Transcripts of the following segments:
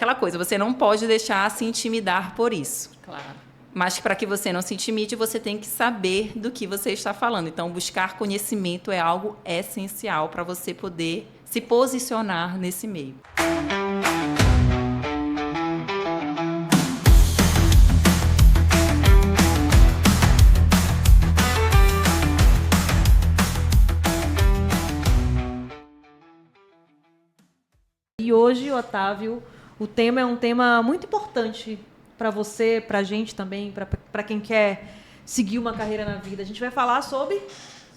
aquela coisa, você não pode deixar se intimidar por isso. Claro. Mas para que você não se intimide, você tem que saber do que você está falando. Então, buscar conhecimento é algo essencial para você poder se posicionar nesse meio. E hoje, Otávio, o tema é um tema muito importante para você, para a gente também, para quem quer seguir uma carreira na vida. A gente vai falar sobre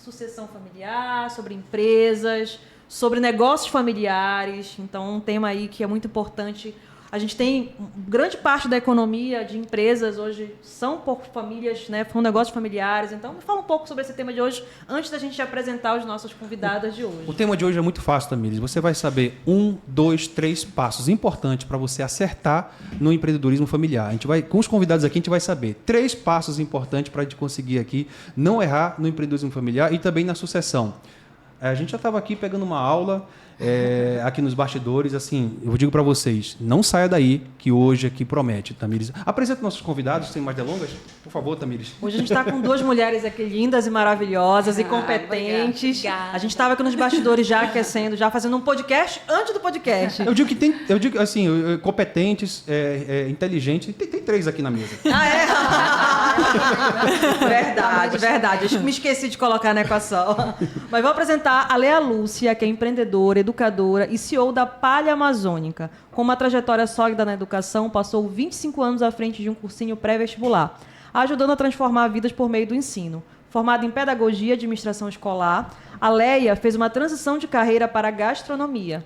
sucessão familiar, sobre empresas, sobre negócios familiares. Então, um tema aí que é muito importante. A gente tem grande parte da economia de empresas hoje são por famílias, né, são negócios familiares. Então, me fala um pouco sobre esse tema de hoje, antes da gente apresentar os nossos convidados de hoje. O tema de hoje é muito fácil, Tamires. Você vai saber 1, 2, 3 passos importantes para você acertar no empreendedorismo familiar. A gente vai, com os convidados aqui, a gente vai saber 3 passos importantes para a gente conseguir aqui não errar no empreendedorismo familiar e também na sucessão. A gente já estava aqui pegando uma aula aqui nos bastidores, assim, eu digo para vocês, não saia daí, que hoje aqui promete, Tamires. Apresenta nossos convidados, sem mais delongas, por favor, Tamires. Hoje a gente está com 2 mulheres aqui lindas e maravilhosas e competentes. Obrigada. A gente estava aqui nos bastidores já aquecendo, já fazendo um podcast antes do podcast. Eu digo assim, competentes, inteligentes, tem 3 aqui na mesa. Verdade. Me esqueci de colocar na equação. Mas vou apresentar a Lea Lúcia, que é empreendedora, educadora e CEO da Palha Amazônica. Com uma trajetória sólida na educação, passou 25 anos à frente de um cursinho pré-vestibular, ajudando a transformar vidas por meio do ensino. Formada em pedagogia e administração escolar, a Leia fez uma transição de carreira para a gastronomia,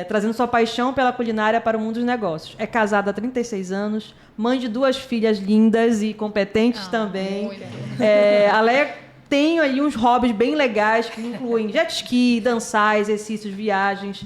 trazendo sua paixão pela culinária para o mundo dos negócios. É casada há 36 anos, mãe de 2 filhas lindas e competentes também. A Leia tem aí uns hobbies bem legais que incluem jet ski, dançar, exercícios, viagens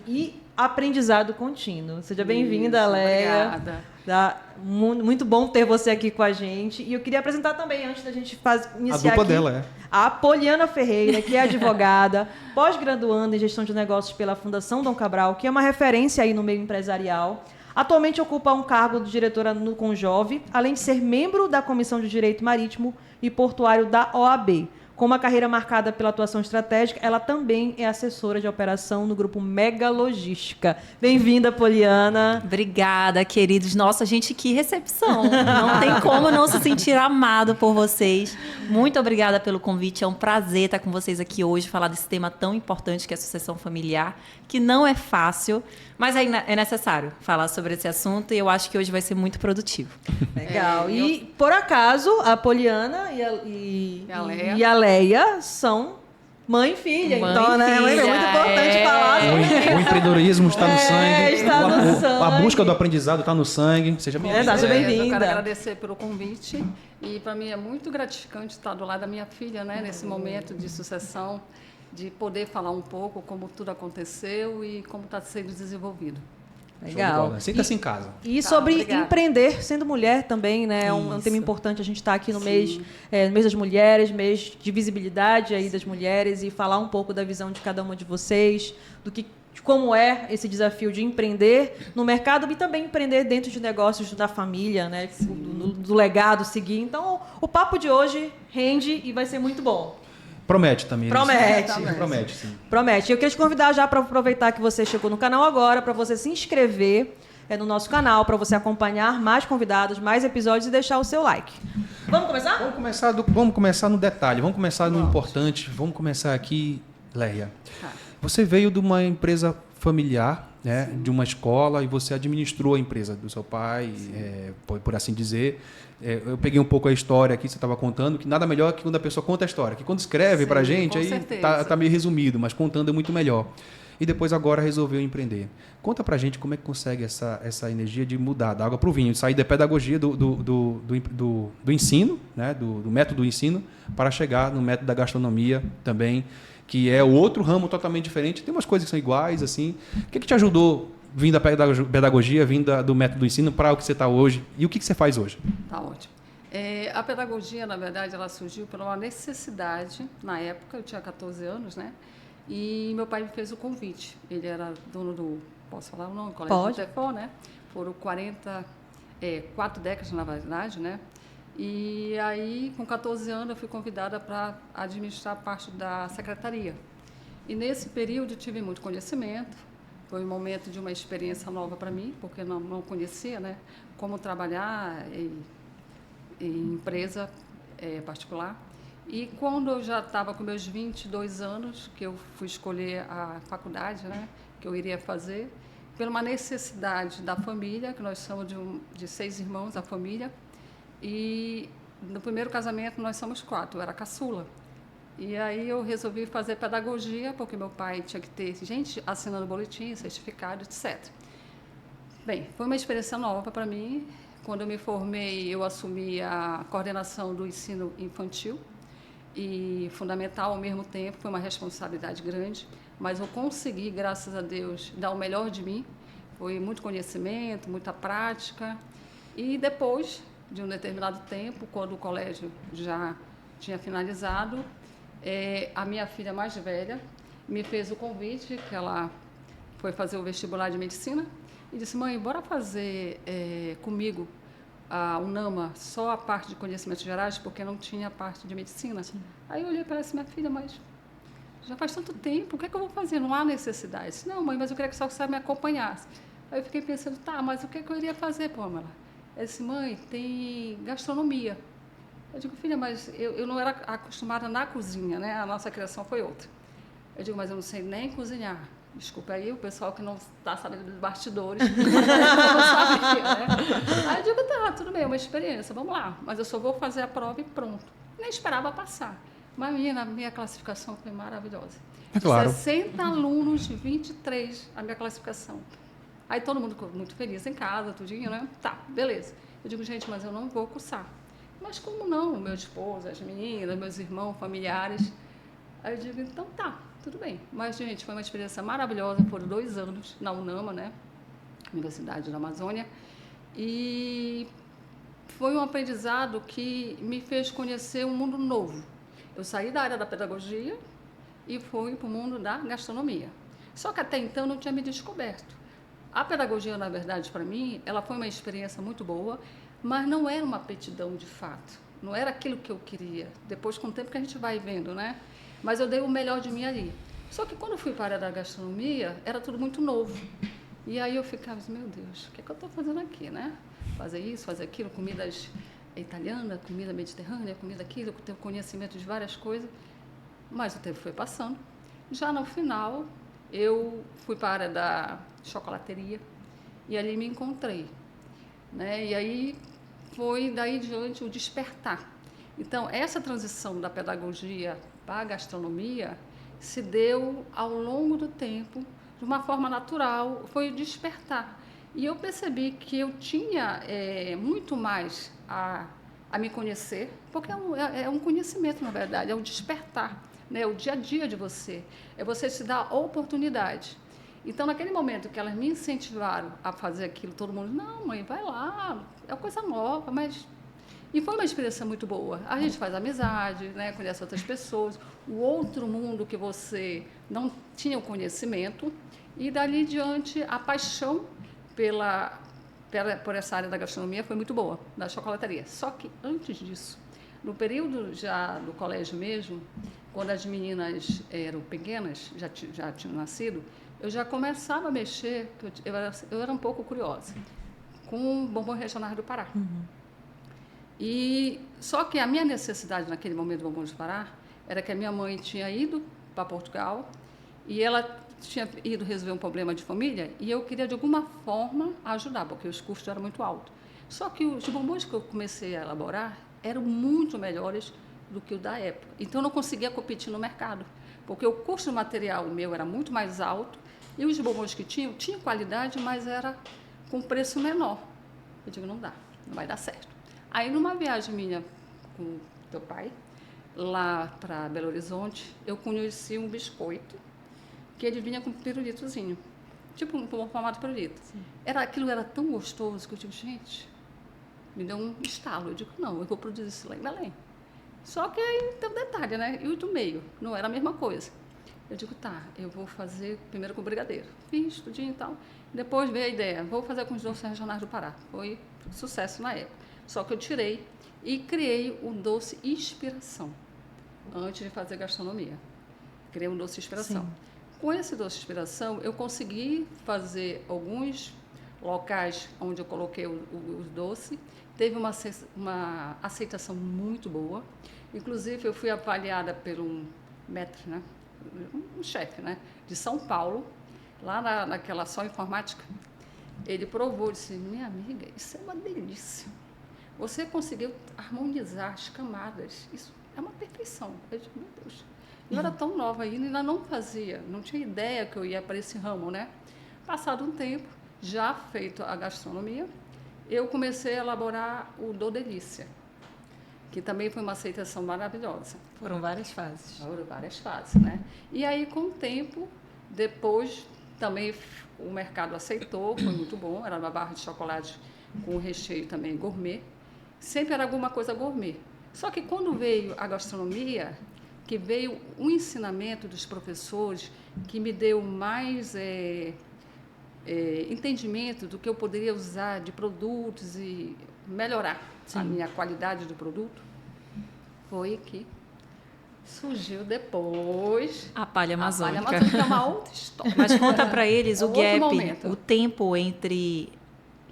e aprendizado contínuo. Seja bem-vinda, Leia. Obrigada. Muito bom ter você aqui com a gente. E eu queria apresentar também, antes da gente iniciar A dupla aqui, dela, a Poliana Ferreira, que é advogada, pós-graduanda em gestão de negócios pela Fundação Dom Cabral, que é uma referência aí no meio empresarial. Atualmente ocupa um cargo de diretora no Conjove, além de ser membro da Comissão de Direito Marítimo e Portuário da OAB. Com uma carreira marcada pela atuação estratégica, ela também é assessora de operação no grupo Mega Logística. Bem-vinda, Poliana. Obrigada, queridos. Nossa, gente, que recepção. Não tem como não se sentir amado por vocês. Muito obrigada pelo convite. É um prazer estar com vocês aqui hoje, falar desse tema tão importante que é a sucessão familiar, que não é fácil, mas é necessário falar sobre esse assunto e eu acho que hoje vai ser muito produtivo. Legal. E, por acaso, a Poliana e a Leia são mãe e filha. Então, né? É muito importante falar sobre O empreendedorismo está no sangue. Está no sangue. A busca do aprendizado está no sangue. Seja bem-vinda. Seja bem-vinda. Eu quero agradecer pelo convite e para mim é muito gratificante estar do lado da minha filha, né, nesse momento de sucessão, de poder falar um pouco como tudo aconteceu e como está sendo desenvolvido. Legal. Sinta-se em casa. E sobre obrigada. empreender sendo mulher também, né? É um tema importante. A gente está aqui no mês das mulheres, mês de visibilidade aí das mulheres e falar um pouco da visão de cada uma de vocês, de como é esse desafio de empreender no mercado e também empreender dentro de negócios da família, né? Do legado seguir. Então, o papo de hoje rende e vai ser muito bom. Promete, Tamires. Promete, sim. Promete. Eu queria te convidar já para aproveitar que você chegou no canal agora, para você se inscrever no nosso canal, para você acompanhar mais convidados, mais episódios e deixar o seu like. Vamos começar? Vamos começar no detalhe, vamos começar no importante. Vamos começar aqui, Leia. Você veio de uma empresa familiar, né, de uma escola, e você administrou a empresa do seu pai, por assim dizer. Eu peguei um pouco a história aqui que você estava contando, que nada melhor que quando a pessoa conta a história. Que quando escreve para a gente, aí tá meio resumido, mas contando é muito melhor. E depois agora resolveu empreender. Conta para a gente como é que consegue essa energia de mudar da água para o vinho, de sair da pedagogia do ensino, né, do método do ensino, para chegar no método da gastronomia também, que é outro ramo totalmente diferente. Tem umas coisas que são iguais, assim. O que te ajudou vindo da pedagogia, vindo do método do ensino para o que você está hoje? E o que você faz hoje? Tá ótimo. A pedagogia, na verdade, ela surgiu por uma necessidade. Na época, eu tinha 14 anos, né? E meu pai me fez o convite. Ele era dono do posso falar o nome? Colégio Pode. Tefó, né? Foram 4 décadas, na verdade, né? E aí, com 14 anos, eu fui convidada para administrar parte da secretaria. E nesse período eu tive muito conhecimento, foi um momento de uma experiência nova para mim, porque eu não conhecia, né, como trabalhar em empresa particular. E quando eu já estava com meus 22 anos, que eu fui escolher a faculdade, né, que eu iria fazer, por uma necessidade da família, que nós somos de 6 irmãos, a família, e no primeiro casamento nós somos 4, eu era caçula. E aí eu resolvi fazer pedagogia, porque meu pai tinha que ter gente assinando boletim, certificado, etc. Bem, foi uma experiência nova para mim. Quando eu me formei, eu assumi a coordenação do ensino infantil e fundamental ao mesmo tempo. Foi uma responsabilidade grande, mas eu consegui, graças a Deus, dar o melhor de mim. Foi muito conhecimento, muita prática. E depois de um determinado tempo, quando o colégio já tinha finalizado, a minha filha mais velha me fez o convite, que ela foi fazer o vestibular de medicina, e disse: mãe, bora fazer comigo a UNAMA, só a parte de conhecimentos gerais, porque não tinha a parte de medicina. Sim. Aí eu olhei para ela e disse: minha filha, mas já faz tanto tempo, o que é que eu vou fazer? Não há necessidade. Eu disse: não, mãe, mas eu queria que só você me acompanhasse. Aí eu fiquei pensando: tá, mas o que é que eu iria fazer, Pâmela? Ela disse: mãe, tem gastronomia. Eu digo: filha, mas eu não era acostumada na cozinha, né? A nossa criação foi outra. Eu digo: mas eu não sei nem cozinhar. Desculpa aí o pessoal que não está sabendo dos bastidores. Não sabia, né? Aí eu digo: tá, tudo bem, é uma experiência, vamos lá. Mas eu só vou fazer a prova e pronto. Nem esperava passar. Mas, menina, a minha classificação foi maravilhosa. É claro. 60 alunos, 23 a minha classificação. Aí todo mundo ficou muito feliz em casa, tudinho, né? Tá, beleza. Eu digo: gente, mas eu não vou cursar. Mas como não? Meu esposo, as meninas, meus irmãos, familiares. Aí eu digo: então tá, tudo bem. Mas, gente, foi uma experiência maravilhosa. Foram 2 anos na UNAMA, né? Universidade da Amazônia. E foi um aprendizado que me fez conhecer um mundo novo. Eu saí da área da pedagogia e fui para o mundo da gastronomia. Só que até então eu não tinha me descoberto. A pedagogia, na verdade, para mim, ela foi uma experiência muito boa, mas não era uma aptidão de fato. Não era aquilo que eu queria. Depois, com o tempo que a gente vai vendo, né? Mas eu dei o melhor de mim ali. Só que quando eu fui para a área da gastronomia, era tudo muito novo. E aí eu ficava assim: meu Deus, o que é que eu estou fazendo aqui, né? Fazer isso, fazer aquilo, comidas italianas, comida mediterrânea, comida aquilo, ter conhecimento de várias coisas. Mas o tempo foi passando. Já no final, eu fui para a área da chocolateria e ali me encontrei, né? E aí foi daí diante o despertar. Então, essa transição da pedagogia para a gastronomia se deu ao longo do tempo, de uma forma natural, foi o despertar. E eu percebi que eu tinha muito mais a me conhecer, porque é um conhecimento, na verdade, é um despertar, né? O dia a dia de você, é você se dar oportunidade. Então, naquele momento que elas me incentivaram a fazer aquilo, todo mundo: não, mãe, vai lá, é uma coisa nova, mas... E foi uma experiência muito boa. A gente faz amizade, né? Conhece outras pessoas, o outro mundo que você não tinha o conhecimento, e dali diante a paixão por essa área da gastronomia foi muito boa, da chocolateria. Só que antes disso, no período já do colégio mesmo, quando as meninas eram pequenas, já tinham nascido, eu já começava a mexer, eu era um pouco curiosa, com bombons regionais do Pará. Uhum. E só que a minha necessidade naquele momento do bombons do Pará era que a minha mãe tinha ido para Portugal e ela tinha ido resolver um problema de família e eu queria de alguma forma ajudar, porque os custos eram muito altos. Só que os bombons que eu comecei a elaborar eram muito melhores do que o da época. Então eu não conseguia competir no mercado, porque o custo do material meu era muito mais alto e os bombons que tinham qualidade, mas era com preço menor. Eu digo: não dá, não vai dar certo. Aí, numa viagem minha com teu pai, lá para Belo Horizonte, eu conheci um biscoito que ele vinha com pirulitozinho, tipo um formato pirulito. Aquilo era tão gostoso que eu digo: gente, me deu um estalo. Eu digo: não, eu vou produzir isso lá em Belém. Só que aí tem um detalhe, né? E o do meio, não era a mesma coisa. Eu digo: tá, eu vou fazer primeiro com brigadeiro. Fiz tudinho e tal. Depois veio a ideia, vou fazer com os doces regionais do Pará. Foi sucesso na época. Só que eu tirei e criei o doce inspiração, antes de fazer gastronomia. Criei um doce inspiração. Sim. Com esse doce inspiração, eu consegui fazer alguns locais onde eu coloquei o doce. Teve uma aceitação muito boa. Inclusive, eu fui avaliada por um maître, né? Um chefe, né? De São Paulo, lá naquela só informática. Ele provou, disse, minha amiga, isso é uma delícia. Você conseguiu harmonizar as camadas. Isso é uma perfeição. Eu disse, meu Deus. Eu era tão nova ainda não fazia, não tinha ideia que eu ia para esse ramo, né? Passado um tempo, já feito a gastronomia, eu comecei a elaborar o Do Delícia, que também foi uma aceitação maravilhosa. Foram várias fases. Foram várias fases, né? E aí, com o tempo, depois, também o mercado aceitou, foi muito bom, era uma barra de chocolate com recheio também gourmet, sempre era alguma coisa gourmet. Só que quando veio a gastronomia, que veio um ensinamento dos professores que me deu mais entendimento do que eu poderia usar de produtos e melhorar a minha qualidade do produto, foi que surgiu depois A palha amazônica. A palha amazônica é uma outra história. Mas conta para eles o outro gap, momento. o tempo entre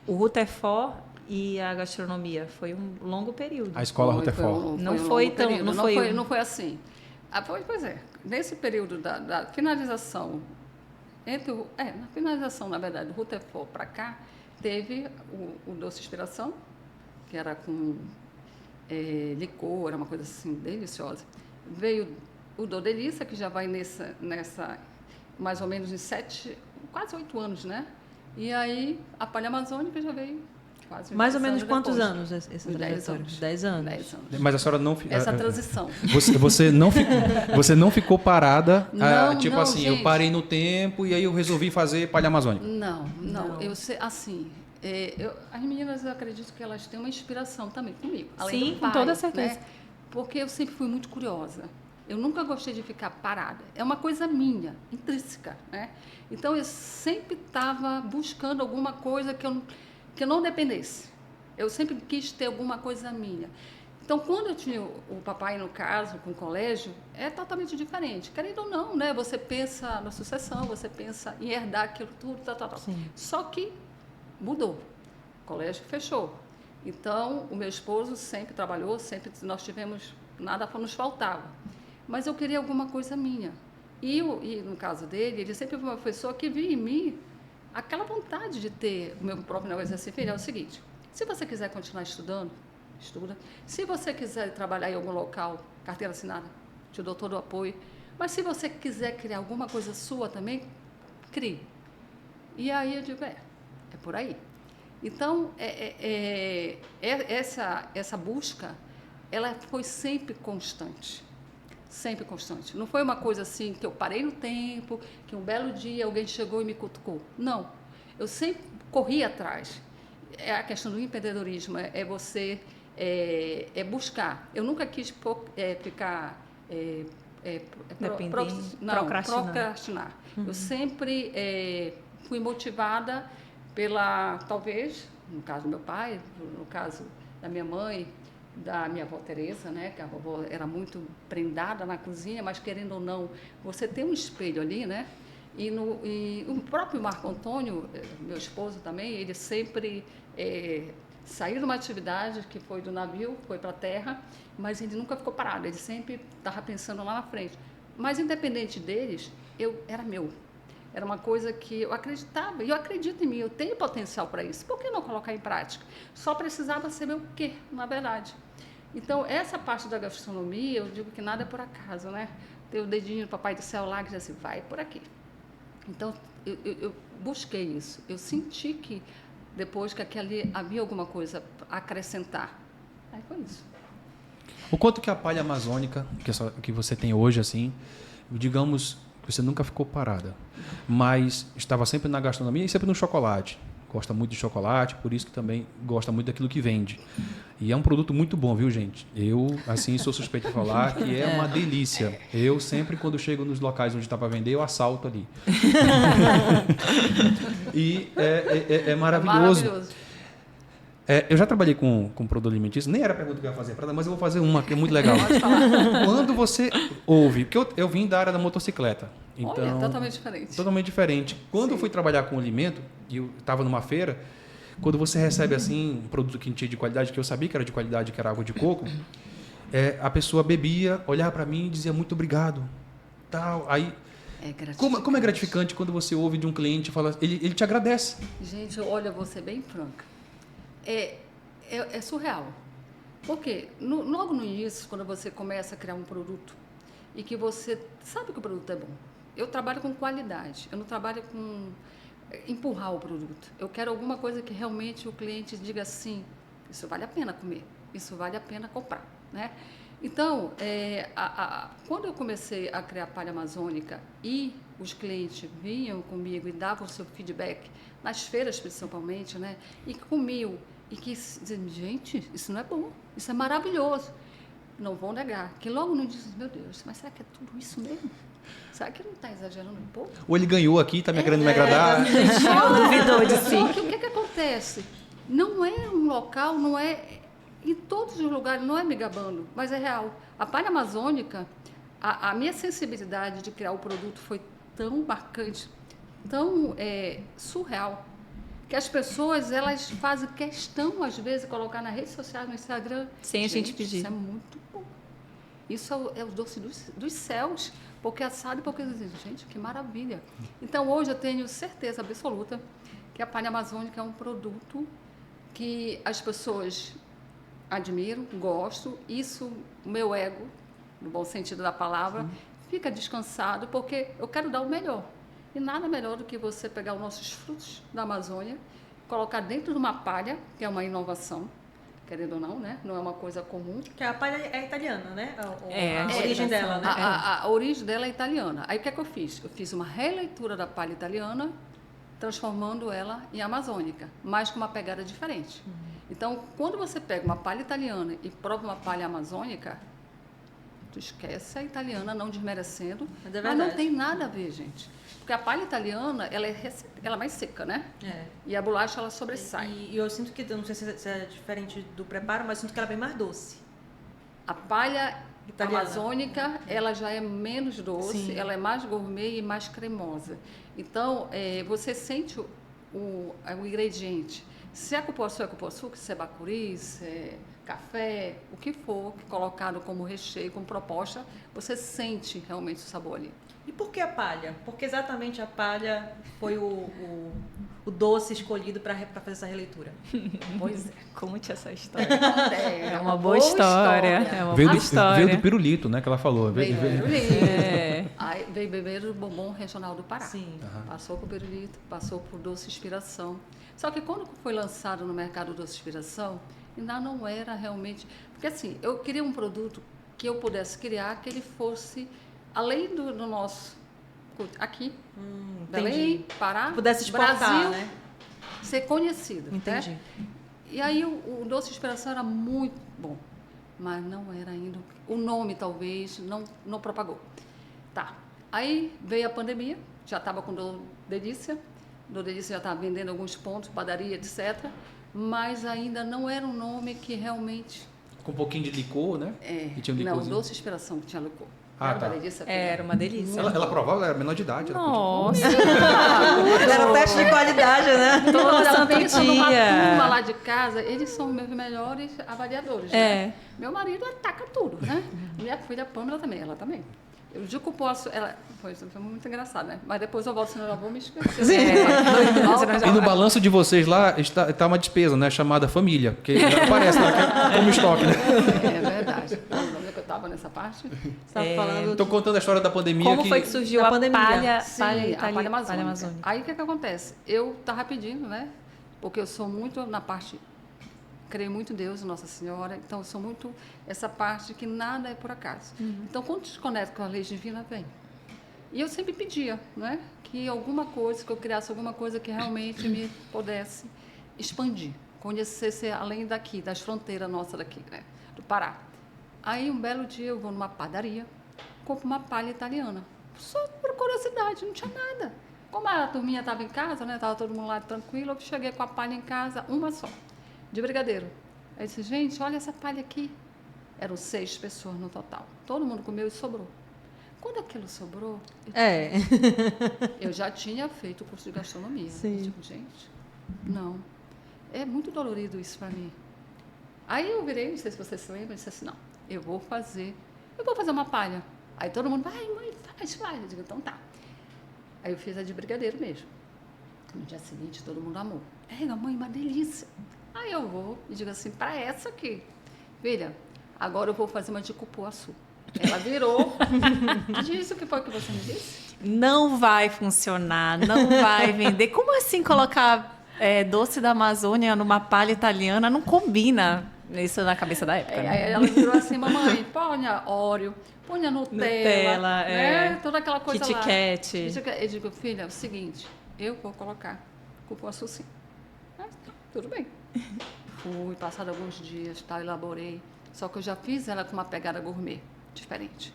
o Rutherford e a gastronomia. Foi um longo período. A escola Rutherford. Não foi tão- período, não foi- não foi assim. Pois é, nesse período da finalização, na finalização, na verdade, do Rutherford para cá, teve o Doce Inspiração, que era com licor, era uma coisa assim deliciosa. Veio o Do Delícia, que já vai nessa mais ou menos em quase 8 anos, né? E aí a Palha Amazônica já veio quase Mais ou 10 menos quantos depois. anos essa 10 trajetória? anos. 10 anos. 10 anos. Mas a senhora não... Essa transição. Você não ficou parada, Não, tipo não, assim, eu gente. parei no tempo e aí eu resolvi fazer palha amazônica. Não. Eu sei, assim, as meninas, eu acredito que elas têm uma inspiração também comigo. Além Sim, do com pai, toda certeza. né? Porque eu sempre fui muito curiosa. Eu nunca gostei de ficar parada. É uma coisa minha, intrínseca, né? Então, eu sempre estava buscando alguma coisa que eu não dependesse. Eu sempre quis ter alguma coisa minha. Então, quando eu tinha o papai, no caso, com o colégio, é totalmente diferente. Querendo ou não, né? Você pensa na sucessão, você pensa em herdar aquilo tudo, tal. Sim. Só que mudou. O colégio fechou. Então, o meu esposo sempre trabalhou, sempre nós tivemos, nada nos faltava. Mas eu queria alguma coisa minha. E no caso dele, ele sempre foi uma pessoa que via em mim aquela vontade de ter o meu próprio negócio. Assim, filha, é o seguinte, se você quiser continuar estudando, estuda. Se você quiser trabalhar em algum local, carteira assinada, te dou todo o apoio. Mas se você quiser criar alguma coisa sua também, crie. E aí eu digo, é por aí. Então, essa busca, ela foi sempre constante. Sempre constante. Não foi uma coisa assim que eu parei no tempo, que um belo dia alguém chegou e me cutucou. Não. Eu sempre corri atrás. É a questão do empreendedorismo, é você buscar. Eu nunca quis ficar procrastinar. Eu sempre fui motivada talvez, no caso do meu pai, no caso da minha mãe, da minha avó Teresa, né, que a vovó era muito prendada na cozinha, mas querendo ou não, você tem um espelho ali, né? E o próprio Marco Antônio, meu esposo também, ele sempre saiu de uma atividade que foi do navio, foi para a terra, mas ele nunca ficou parado, ele sempre estava pensando lá na frente. Mas independente deles, era meu. Era uma coisa que eu acreditava, e eu acredito em mim, eu tenho potencial para isso. Por que não colocar em prática? Só precisava saber o quê, na verdade. Então, essa parte da gastronomia, eu digo que nada é por acaso, né? Tem o dedinho do Papai do Céu lá que diz assim, vai por aqui. Então, eu busquei isso. Eu senti que, depois que ali havia alguma coisa a acrescentar. Aí foi isso. O quanto que a palha amazônica, que você tem hoje, assim, digamos... Você nunca ficou parada, mas estava sempre na gastronomia e sempre no chocolate. Gosta muito de chocolate, por isso que também gosta muito daquilo que vende. E é um produto muito bom, viu, gente? Eu, assim, sou suspeito de falar que é uma delícia. Eu sempre, quando chego nos locais onde está para vender, eu assalto ali. E é maravilhoso. Eu já trabalhei com produto alimentício, nem era a pergunta que eu ia fazer, mas eu vou fazer uma que é muito legal. Pode falar. Quando você ouve, porque eu vim da área da motocicleta. Então, Olha, totalmente diferente. Totalmente diferente. Quando eu fui trabalhar com alimento, e eu estava numa feira, quando você recebe assim um produto que tinha de qualidade, que eu sabia que era de qualidade, que era água de coco, a pessoa bebia, olhava para mim e dizia muito obrigado. Tal. Aí, como é gratificante quando você ouve de um cliente e fala, ele te agradece. Gente, olha, vou ser bem franca. É surreal. Porque logo no início, quando você começa a criar um produto e que você sabe que o produto é bom, eu trabalho com qualidade, eu não trabalho com empurrar o produto. Eu quero alguma coisa que realmente o cliente diga assim, isso vale a pena comer, isso vale a pena comprar, né? Então, quando eu comecei a criar a palha amazônica e os clientes vinham comigo e davam o seu feedback, nas feiras principalmente, né? E que comiam, e que diziam, gente, isso não é bom, isso é maravilhoso. Não vou negar, que logo não dizem, meu Deus, mas será que é tudo isso mesmo? Será que não está exagerando um pouco? Ou ele ganhou aqui, está me querendo me agradar. Duvidou de si. Só que o que acontece? Não é um local, não é... Em todos os lugares, não é me gabando, mas é real. A palha amazônica, a minha sensibilidade de criar o produto foi tão marcante, tão surreal, que as pessoas, elas fazem questão, às vezes, de colocar na rede social, no Instagram. Sem a gente pedir. Isso é muito bom. Isso é o doce dos céus, porque assado e porque dizem, gente, que maravilha. Então, hoje eu tenho certeza absoluta que a palha amazônica é um produto que as pessoas admiro, gosto, isso, o meu ego, no bom sentido da palavra, fica descansado, porque eu quero dar o melhor. E nada melhor do que você pegar os nossos frutos da Amazônia, colocar dentro de uma palha, que é uma inovação, querendo ou não, né? Não é uma coisa comum. Que a palha é italiana, né? A origem dela, né? A origem dela é italiana. Aí o que é que eu fiz? Eu fiz uma releitura da palha italiana, transformando ela em amazônica, mas com uma pegada diferente. Então, quando você pega uma palha italiana e prova uma palha amazônica, tu esquece a italiana, não desmerecendo, mas não tem nada a ver, gente. Porque a palha italiana, ela é mais seca, né? E a bolacha, ela sobressai. E eu sinto que, não sei se é diferente do preparo, mas sinto que ela é bem mais doce. A palha italiana amazônica, ela já é menos doce, Sim. ela é mais gourmet e mais cremosa. Então, você sente o ingrediente. Se é cupuaçu, se é bacuri, se é café, o que for colocado como recheio, como proposta, você sente realmente o sabor ali. E por que a palha? Porque exatamente a palha foi o doce escolhido para fazer essa releitura. Pois é. Conte essa história. É uma boa história. É uma boa história. Veio do pirulito, né, que ela falou. Veio É. Aí veio beber do bombom regional do Pará. Sim. Passou por pirulito, passou por doce inspiração. Só que quando foi lançado no mercado doce inspiração, ainda não era realmente... Porque assim, eu queria um produto que eu pudesse criar, que ele fosse além do nosso... Aqui, Belém, Pará, Pudesse exportar, Brasil, né? ser conhecido. Entendi. Né? E aí o doce inspiração era muito bom, mas não era ainda... O nome, talvez, não propagou. Tá. Aí veio a pandemia, já estava com Dor Delícia. Dor Delícia já estava vendendo alguns pontos, padaria, etc. Mas ainda não era um nome que realmente... Com um pouquinho de licor, né? E tinha um não, licorzinho. doce inspiração que tinha licor. Tá. Era uma delícia. Ela provava, ela era menor de idade. Nossa. Era um teste de qualidade, né? Todo ela santo pensa numa turma dia. lá de casa, eles são meus melhores avaliadores, né? Meu marido ataca tudo, né? Minha filha Pâmela também, ela também. Eu digo que eu posso... Foi muito engraçado, né? Mas depois eu volto, senão eu vou me esquecer. E no balanço de vocês lá está uma despesa, né? Chamada família. Porque aparece lá que é como estoque, né? É verdade. Onde é que eu estava nessa parte? Você estava falando... Estou contando a história da pandemia. Como foi que surgiu da a pandemia. palha, Sim, palha, a palha amazônica. palha amazônica? Aí o que acontece? Eu estava pedindo, né? Porque eu sou muito na parte... Creio muito em Deus, Nossa Senhora. Então, eu sou muito essa parte que nada é por acaso. Então, quando te conecto com a lei divina, vem. E eu sempre pedia, né? Que alguma coisa, que eu criasse alguma coisa que realmente me pudesse expandir. conhecesse além daqui, das fronteiras nossas daqui, né? Do Pará. Aí, um belo dia, eu vou numa padaria, compro uma palha italiana. Só por curiosidade, não tinha nada. Como a turminha estava em casa, né? Estava todo mundo lá tranquilo, eu cheguei com a palha em casa, uma só, de brigadeiro. Aí eu disse, gente, olha essa palha aqui. Eram 6 pessoas no total. Todo mundo comeu e sobrou. Quando aquilo sobrou, eu já tinha feito o curso de gastronomia. Sim. Eu digo, gente, não. É muito dolorido isso para mim. Aí eu virei, não sei se você se lembra, disse assim, não, eu vou fazer uma palha. Aí todo mundo, ai, mãe, faz. Eu digo, então tá. Aí eu fiz a de brigadeiro mesmo. No dia seguinte, todo mundo amou. Mãe, uma delícia. Aí eu vou e digo assim, para essa aqui, filha, agora eu vou fazer uma de cupuaçu. Ela virou. Disse o que foi que você me disse? Não vai funcionar, não vai vender. Como assim colocar doce da Amazônia numa palha italiana? Não combina. Isso na cabeça da época, né? Aí ela virou assim, mamãe, ponha Oreo, ponha Nutella, né? Toda aquela coisa Kit lá. Kat. Eu digo, filha, é o seguinte, eu vou colocar cupuaçu sim. Tá, tudo bem. Fui, passado alguns dias, tá, elaborei. Só que eu já fiz ela com uma pegada gourmet, diferente.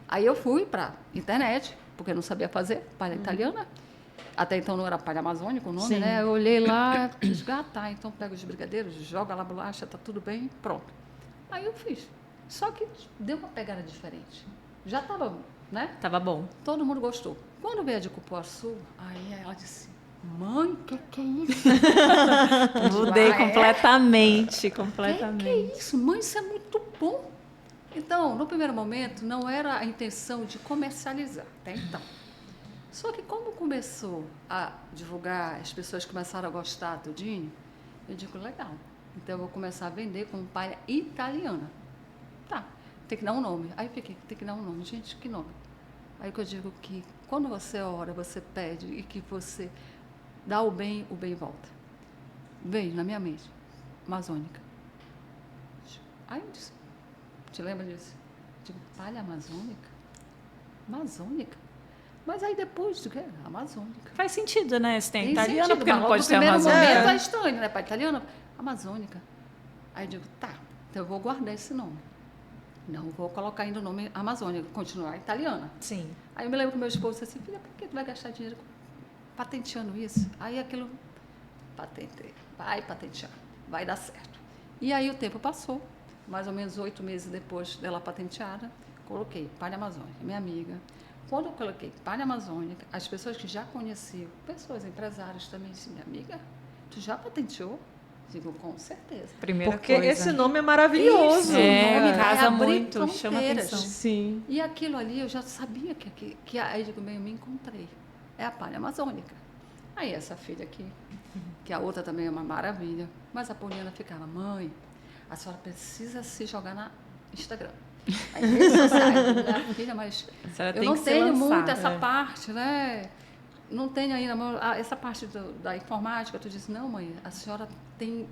Aí eu fui para internet, porque eu não sabia fazer palha italiana. Até então não era palha amazônica o nome, Sim. né? Eu olhei lá, disse, tá, então pega os brigadeiros, joga lá a bolacha, tá tudo bem, pronto. Aí eu fiz. Só que deu uma pegada diferente. Já estava, né? Tava bom. Todo mundo gostou. Quando veio a de cupuaçu, aí ela disse, mãe, que é isso? Mudei Ah, completamente. Que é isso? Mãe, isso é muito bom. Então, no primeiro momento, não era a intenção de comercializar, até então. Só que como começou a divulgar, as pessoas começaram a gostar tudinho, eu digo, legal. Então, eu vou começar a vender com palha italiana. Tá, tem que dar um nome. Aí eu fiquei, tem que dar um nome. Gente, que nome? Aí que eu digo que quando você ora, você pede e que você dá o bem volta. Veio na minha mente, amazônica. Aí eu disse, te lembra disso? Digo, palha amazônica? Amazônica? Mas aí depois, digo, amazônica. Faz sentido, né? Se tem Tem italiana, sentido, porque não mas pode no ter primeiro amazônica. momento é estranho, né? Para italiana, amazônica. Aí eu digo, tá, então eu vou guardar esse nome. Não vou colocar ainda o nome amazônica, continuar italiana. Sim. Aí eu me lembro que meu esposo disse assim, filha, por que tu vai gastar dinheiro patenteando isso? Aí aquilo, patentei, vai patentear, vai dar certo. E aí o tempo passou, mais ou menos 8 meses depois dela patenteada, coloquei palha amazônica, minha amiga. Quando eu coloquei palha amazônica, as pessoas que já conheciam, pessoas, empresários também, disse, minha amiga, tu já patenteou? Digo, com certeza. Primeira Porque coisa. esse nome é maravilhoso. Isso, É, o nome vai casa abrir muito, chama fronteiras. atenção. Sim. E aquilo ali eu já sabia que aí eu digo, bem, eu me encontrei. É a palha amazônica. Aí essa filha aqui, que a outra também é uma maravilha, mas a Poliana ficava, mãe, a senhora precisa se jogar na Instagram. Aí redes sociais, eu digo, minha filha, mas A senhora eu tem não que ser tenho lançada, muito essa é. parte, né? Não tenho ainda essa parte da informática. Tu disse, não, mãe, a senhora tem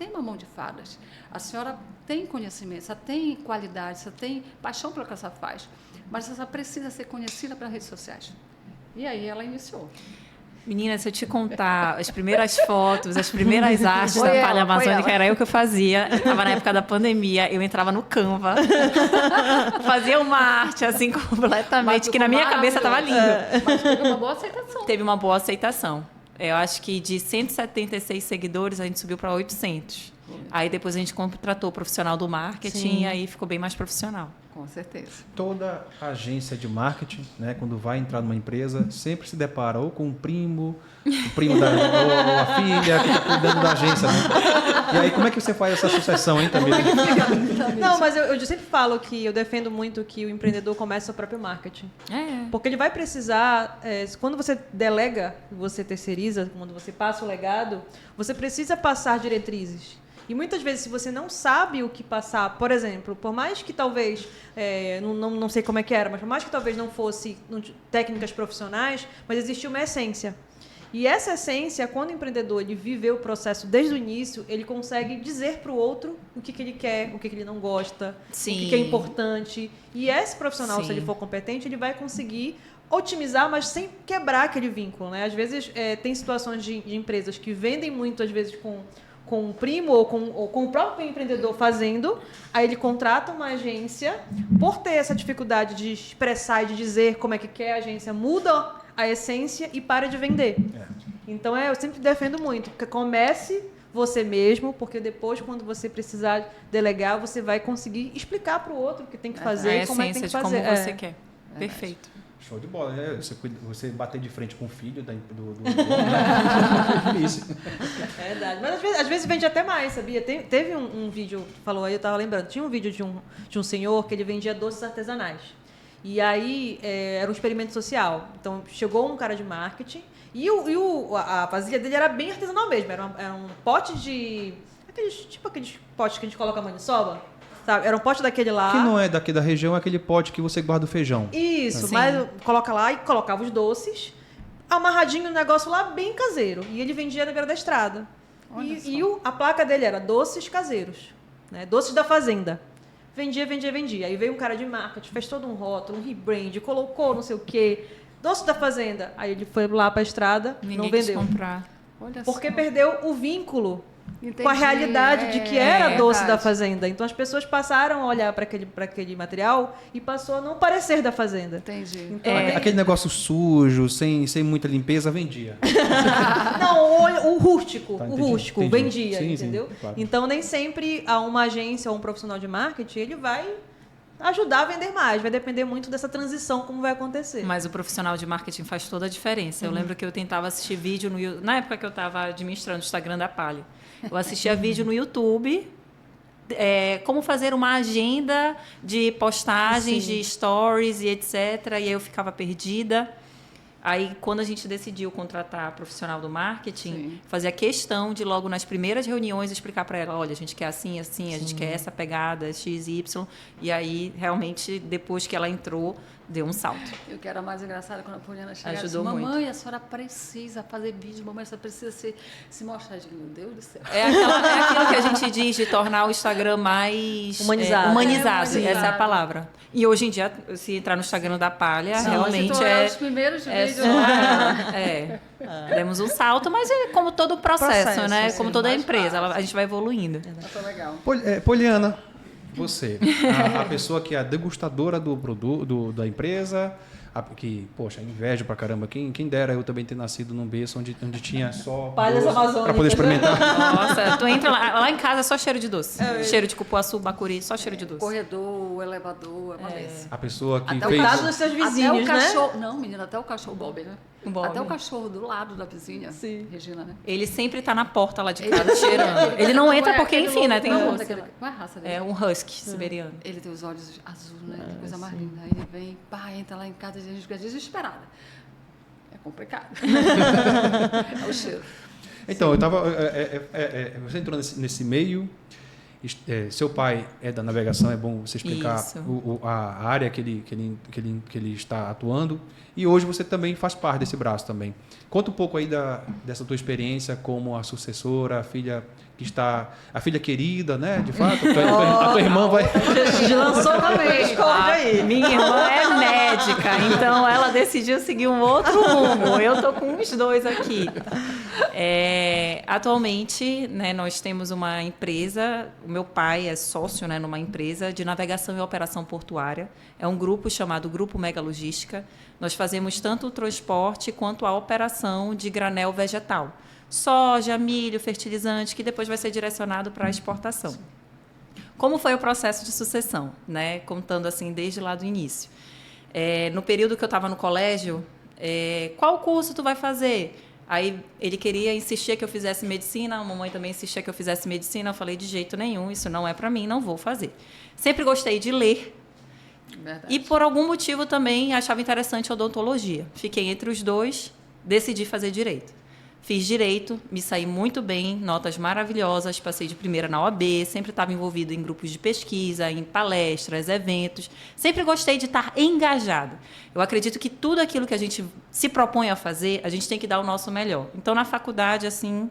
uma mão de fadas. A senhora tem conhecimento, a senhora tem qualidade, a senhora tem paixão pelo que a senhora faz. Mas a senhora precisa ser conhecida pelas redes sociais. E aí ela iniciou. Menina, se eu te contar as primeiras fotos, as primeiras artes Foi da ela, palha foi amazônica, ela. era eu que eu fazia. Eu estava na época da pandemia, eu entrava no Canva, fazia uma arte assim completamente, que na minha cabeça estava lindo. Mas teve uma boa aceitação. Teve uma boa aceitação. Eu acho que de 176 seguidores, a gente subiu para 800. Aí depois a gente contratou o profissional do marketing Sim. e aí ficou bem mais profissional. Com certeza. Toda agência de marketing, né, quando vai entrar numa empresa, sempre se depara ou com o primo ou a filha que está cuidando da agência. Né? E aí, como é que você faz essa sucessão, hein, Tamir? Não, mas eu sempre falo que eu defendo muito que o empreendedor comece seu próprio marketing. Porque ele vai precisar, quando você delega, você terceiriza, quando você passa o legado, você precisa passar diretrizes. E muitas vezes, se você não sabe o que passar, por exemplo, por mais que talvez, não sei como é que era, mas por mais que talvez não fosse técnicas profissionais, mas existia uma essência. E essa essência, quando o empreendedor ele viveu o processo desde o início, ele consegue dizer para o outro o que ele quer, o que ele não gosta, Sim. o que é importante. E esse profissional, Sim. se ele for competente, ele vai conseguir otimizar, mas sem quebrar aquele vínculo. Né? Às vezes, tem situações de empresas que vendem muito, às vezes, com com o primo ou com o próprio empreendedor fazendo, aí ele contrata uma agência, por ter essa dificuldade de expressar e de dizer como é que quer, a agência muda a essência e para de vender. Então, eu sempre defendo muito, que comece você mesmo, porque depois, quando você precisar delegar, você vai conseguir explicar para o outro o que tem que fazer, como é que tem que fazer. Como você quer. Perfeito. Show de bola, né? Você bater de frente com o filho do né? Isso. É verdade. Mas às vezes vende até mais, sabia? Teve um vídeo, falou aí, eu estava lembrando, tinha um vídeo de um senhor que ele vendia doces artesanais. E aí era um experimento social. Então chegou um cara de marketing e a vasilha dele era bem artesanal mesmo. Era um pote de. Aqueles potes que a gente coloca a maniçoba. Sabe? Era um pote daquele lá. Que não é daqui da região, é aquele pote que você guarda o feijão. Isso, Sim. mas coloca lá e colocava os doces, amarradinho no negócio lá, bem caseiro. E ele vendia na beira da estrada. A placa dele era doces caseiros, né? Doces da fazenda. Vendia. Aí veio um cara de marketing, fez todo um rótulo, um rebrand, colocou não sei o quê. Doce da fazenda. Aí ele foi lá para a estrada, Ninguém não quis vendeu. comprar. Olha Porque só. perdeu o vínculo Entendi. com a realidade de que era doce da verdade. fazenda. Então as pessoas passaram a olhar para aquele material e passou a não parecer da fazenda. Entendi. Então, Aquele negócio sujo, sem muita limpeza, vendia. não, o rústico, Tá, o entendi, rústico entendi. vendia, Sim, entendeu? sim, claro. Então nem sempre uma agência ou um profissional de marketing ele vai ajudar a vender mais. Vai depender muito dessa transição, como vai acontecer. Mas o profissional de marketing faz toda a diferença. Eu lembro que eu tentava assistir vídeo na época que eu estava administrando o Instagram da Palha. Eu assistia vídeo no YouTube, como fazer uma agenda de postagens, de stories e etc. E aí eu ficava perdida. Aí, quando a gente decidiu contratar profissional do marketing, Sim. fazia questão de logo nas primeiras reuniões explicar para ela, olha, a gente quer assim, a gente quer essa pegada, X, Y. E aí, realmente, depois que ela entrou, deu um salto. Eu que era mais engraçada quando a Poliana chegava e disse, Ajudou muito. mamãe, a senhora precisa fazer vídeo, mamãe, a senhora precisa se mostrar. Eu digo, meu Deus do céu. É aquilo que a gente diz de tornar o Instagram mais Humanizado. humanizado. É, Essa é a palavra. E hoje em dia, se entrar no Instagram da Palha, realmente os primeiros vídeos só, lá. demos um salto, mas é como todo o processo, né? sim, como toda a mais empresa, fácil. a gente vai evoluindo. Foi legal. Poliana, você, a pessoa que é a degustadora do produto da empresa, que, poxa, invejo pra caramba. Quem dera eu também ter nascido num berço onde tinha só Palhas doce amazônicas. pra poder experimentar. Nossa, tu entra lá em casa é só cheiro de doce. Cheiro de cupuaçu, bacuri, só cheiro de doce. Corredor, o elevador, é uma delícia. A pessoa que Até o fez... Cuidado dos seus vizinhos, até o né? cachorro, não, menina, até o cachorro Bob, né? O Bob. Até o cachorro do lado da vizinha, Sim. Regina, né? Ele sempre tá na porta lá de casa cheirando. Ele não entra porque, enfim, né? Tem um um Qual é a raça dele? É um husky siberiano. Ele tem os olhos azuis, né? Que coisa mais linda. Aí ele vem, pá, entra lá em casa e a gente fica desesperada. É complicado. É o cheiro. Então, eu tava... você entrou nesse meio... seu pai é da navegação, é bom você explicar Isso. a área que ele está atuando. E hoje você também faz parte desse braço também. Conta um pouco aí dessa tua experiência como a sucessora, a filha querida, né? De fato, a tua irmã vai... Lançou também, esconde aí. Minha irmã é médica, então ela decidiu seguir um outro rumo. Eu tô com os dois aqui. Atualmente, né, nós temos uma empresa, o meu pai é sócio, né, numa empresa de navegação e operação portuária. É um grupo chamado Grupo Mega Logística. Nós fazemos tanto o transporte quanto a operação de granel vegetal. Soja, milho, fertilizante, que depois vai ser direcionado para a exportação. Como foi o processo de sucessão, né? Contando assim desde lá do início. No período que eu estava no colégio, qual curso tu vai fazer? Aí ele insistia que eu fizesse medicina, a mamãe também insistia que eu fizesse medicina. Eu falei, de jeito nenhum, isso não é para mim, não vou fazer. Sempre gostei de ler. Verdade. E por algum motivo também achava interessante a odontologia. Fiquei entre os dois, decidi fazer direito. Fiz direito, me saí muito bem, notas maravilhosas, passei de primeira na OAB, sempre estava envolvido em grupos de pesquisa, em palestras, eventos. Sempre gostei de estar engajado. Eu acredito que tudo aquilo que a gente se propõe a fazer, a gente tem que dar o nosso melhor. Então, na faculdade, assim...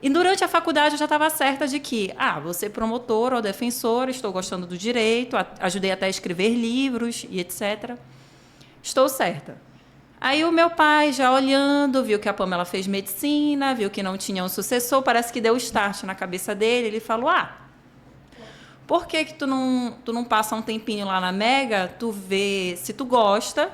E durante a faculdade eu já estava certa de que, vou ser promotora ou defensora, estou gostando do direito, ajudei até a escrever livros e etc. Estou certa. Aí o meu pai, já olhando, viu que a Pamela fez medicina, viu que não tinha um sucessor, parece que deu start na cabeça dele. Ele falou, por que tu não passa um tempinho lá na Mega, tu vê se tu gosta.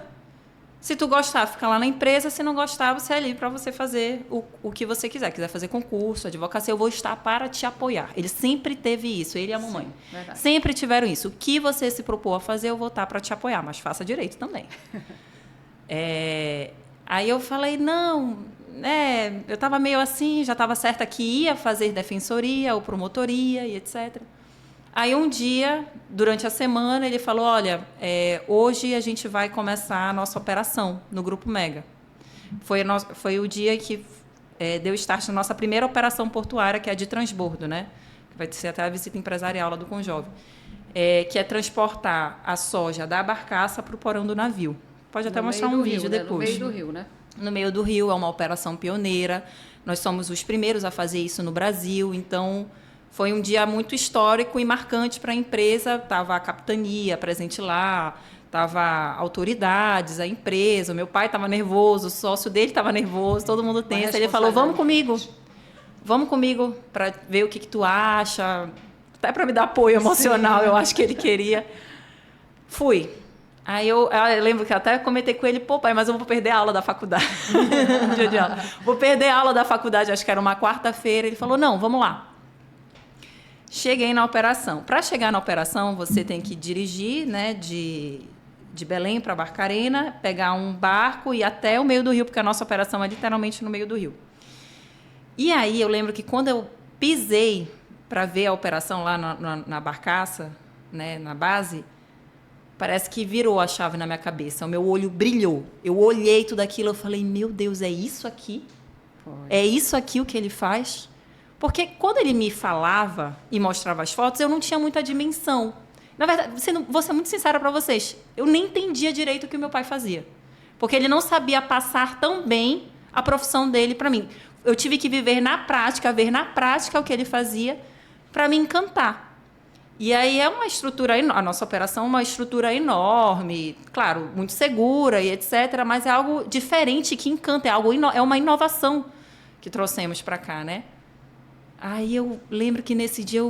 Se tu gostar, fica lá na empresa. Se não gostar, você é livre para você fazer o que você quiser. Quiser fazer concurso, advocacia, eu vou estar para te apoiar. Ele sempre teve isso, ele e a mamãe. Verdade. Sempre tiveram isso. O que você se propor a fazer, eu vou estar para te apoiar, mas faça direito também. Aí eu falei, não, eu estava meio assim, já estava certa que ia fazer defensoria ou promotoria e etc. Aí um dia, durante a semana, ele falou, olha, hoje a gente vai começar a nossa operação no Grupo Mega. Foi o dia que deu start na nossa primeira operação portuária, que é a de transbordo, né? Vai ser até a visita empresarial lá do Conjove. Que é transportar a soja da barcaça para o porão do navio. Pode até mostrar um vídeo depois. No meio do rio, né? No meio do rio, é uma operação pioneira. Nós somos os primeiros a fazer isso no Brasil, então foi um dia muito histórico e marcante para a empresa. Estava a capitania presente lá, estava autoridades, a empresa, o meu pai estava nervoso, o sócio dele estava nervoso, todo mundo tenso. Ele falou, vamos comigo para ver o que tu acha, até para me dar apoio emocional. Sim. Eu acho que ele queria. Fui. Aí eu lembro que até comentei com ele, pai, mas eu vou perder a aula da faculdade. Um dia de aula. Vou perder a aula da faculdade, acho que era uma quarta-feira. Ele falou, não, vamos lá. Cheguei na operação. Para chegar na operação, você tem que dirigir, né, de Belém para Barcarena, pegar um barco e ir até o meio do rio, porque a nossa operação é literalmente no meio do rio. E aí eu lembro que quando eu pisei para ver a operação lá na barcaça, né, na base, parece que virou a chave na minha cabeça. O meu olho brilhou. Eu olhei tudo aquilo, eu falei, meu Deus, é isso aqui? Foi. É isso aqui o que ele faz? Porque quando ele me falava e mostrava as fotos, eu não tinha muita dimensão. Na verdade, vou ser muito sincera para vocês, eu nem entendia direito o que o meu pai fazia. Porque ele não sabia passar tão bem a profissão dele para mim. Eu tive que viver na prática, ver na prática o que ele fazia para me encantar. E aí é uma estrutura, a nossa operação é uma estrutura enorme, claro, muito segura e etc., mas é algo diferente que encanta, é uma inovação que trouxemos para cá, né? Aí eu lembro que nesse dia,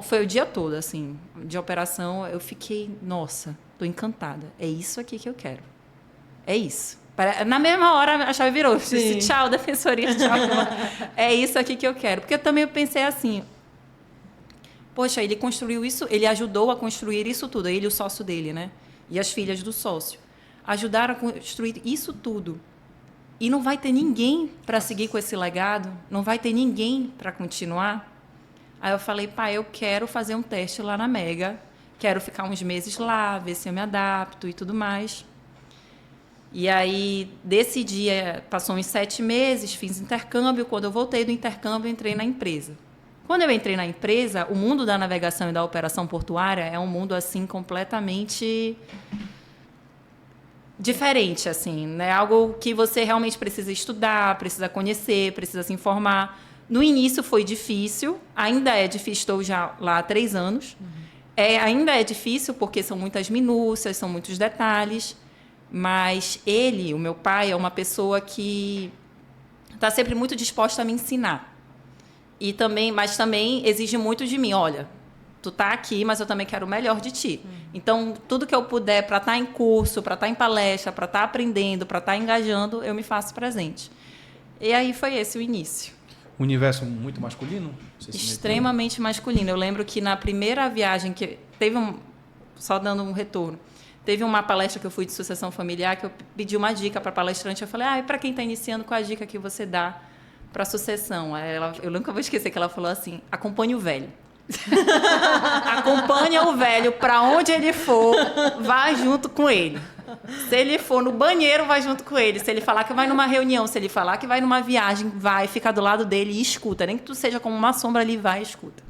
foi o dia todo, assim, de operação, eu fiquei, nossa, estou encantada, é isso aqui que eu quero, é isso. Na mesma hora a chave virou, disse, tchau, defensoria, tchau, é isso aqui que eu quero. Porque eu também pensei assim, poxa, ele construiu isso, ele ajudou a construir isso tudo, ele e o sócio dele, né? E as filhas do sócio. Ajudaram a construir isso tudo. E não vai ter ninguém para seguir com esse legado? Não vai ter ninguém para continuar? Aí eu falei, pai, eu quero fazer um teste lá na Mega, quero ficar uns meses lá, ver se eu me adapto e tudo mais. E aí, desse dia, passou uns 7 meses, fiz intercâmbio. Quando eu voltei do intercâmbio, entrei na empresa. Quando eu entrei na empresa, o mundo da navegação e da operação portuária é um mundo assim completamente diferente, assim, né? Algo que você realmente precisa estudar, precisa conhecer, precisa se informar. No início foi difícil, ainda é difícil, estou já lá há 3 anos. Ainda é difícil porque são muitas minúcias, são muitos detalhes, mas ele, o meu pai, é uma pessoa que está sempre muito disposta a me ensinar. Mas também exige muito de mim. Olha, tu tá aqui, mas eu também quero o melhor de ti. Então, tudo que eu puder para estar em curso, para estar em palestra, para estar aprendendo, para estar engajando, eu me faço presente. E aí foi esse o início. Um universo muito masculino? Extremamente masculino. Eu lembro que na primeira viagem que teve só dando um retorno, teve uma palestra que eu fui de sucessão familiar que eu pedi uma dica para a palestrante. Eu falei, para quem está iniciando, qual a dica que você dá para a sucessão? Eu nunca vou esquecer que ela falou assim, acompanhe o velho. Acompanha o velho para onde ele for, vá junto com ele. Se ele for no banheiro, vai junto com ele. Se ele falar que vai numa reunião, se ele falar que vai numa viagem, vai, fica do lado dele e escuta. Nem que tu seja como uma sombra ali, vai e escuta.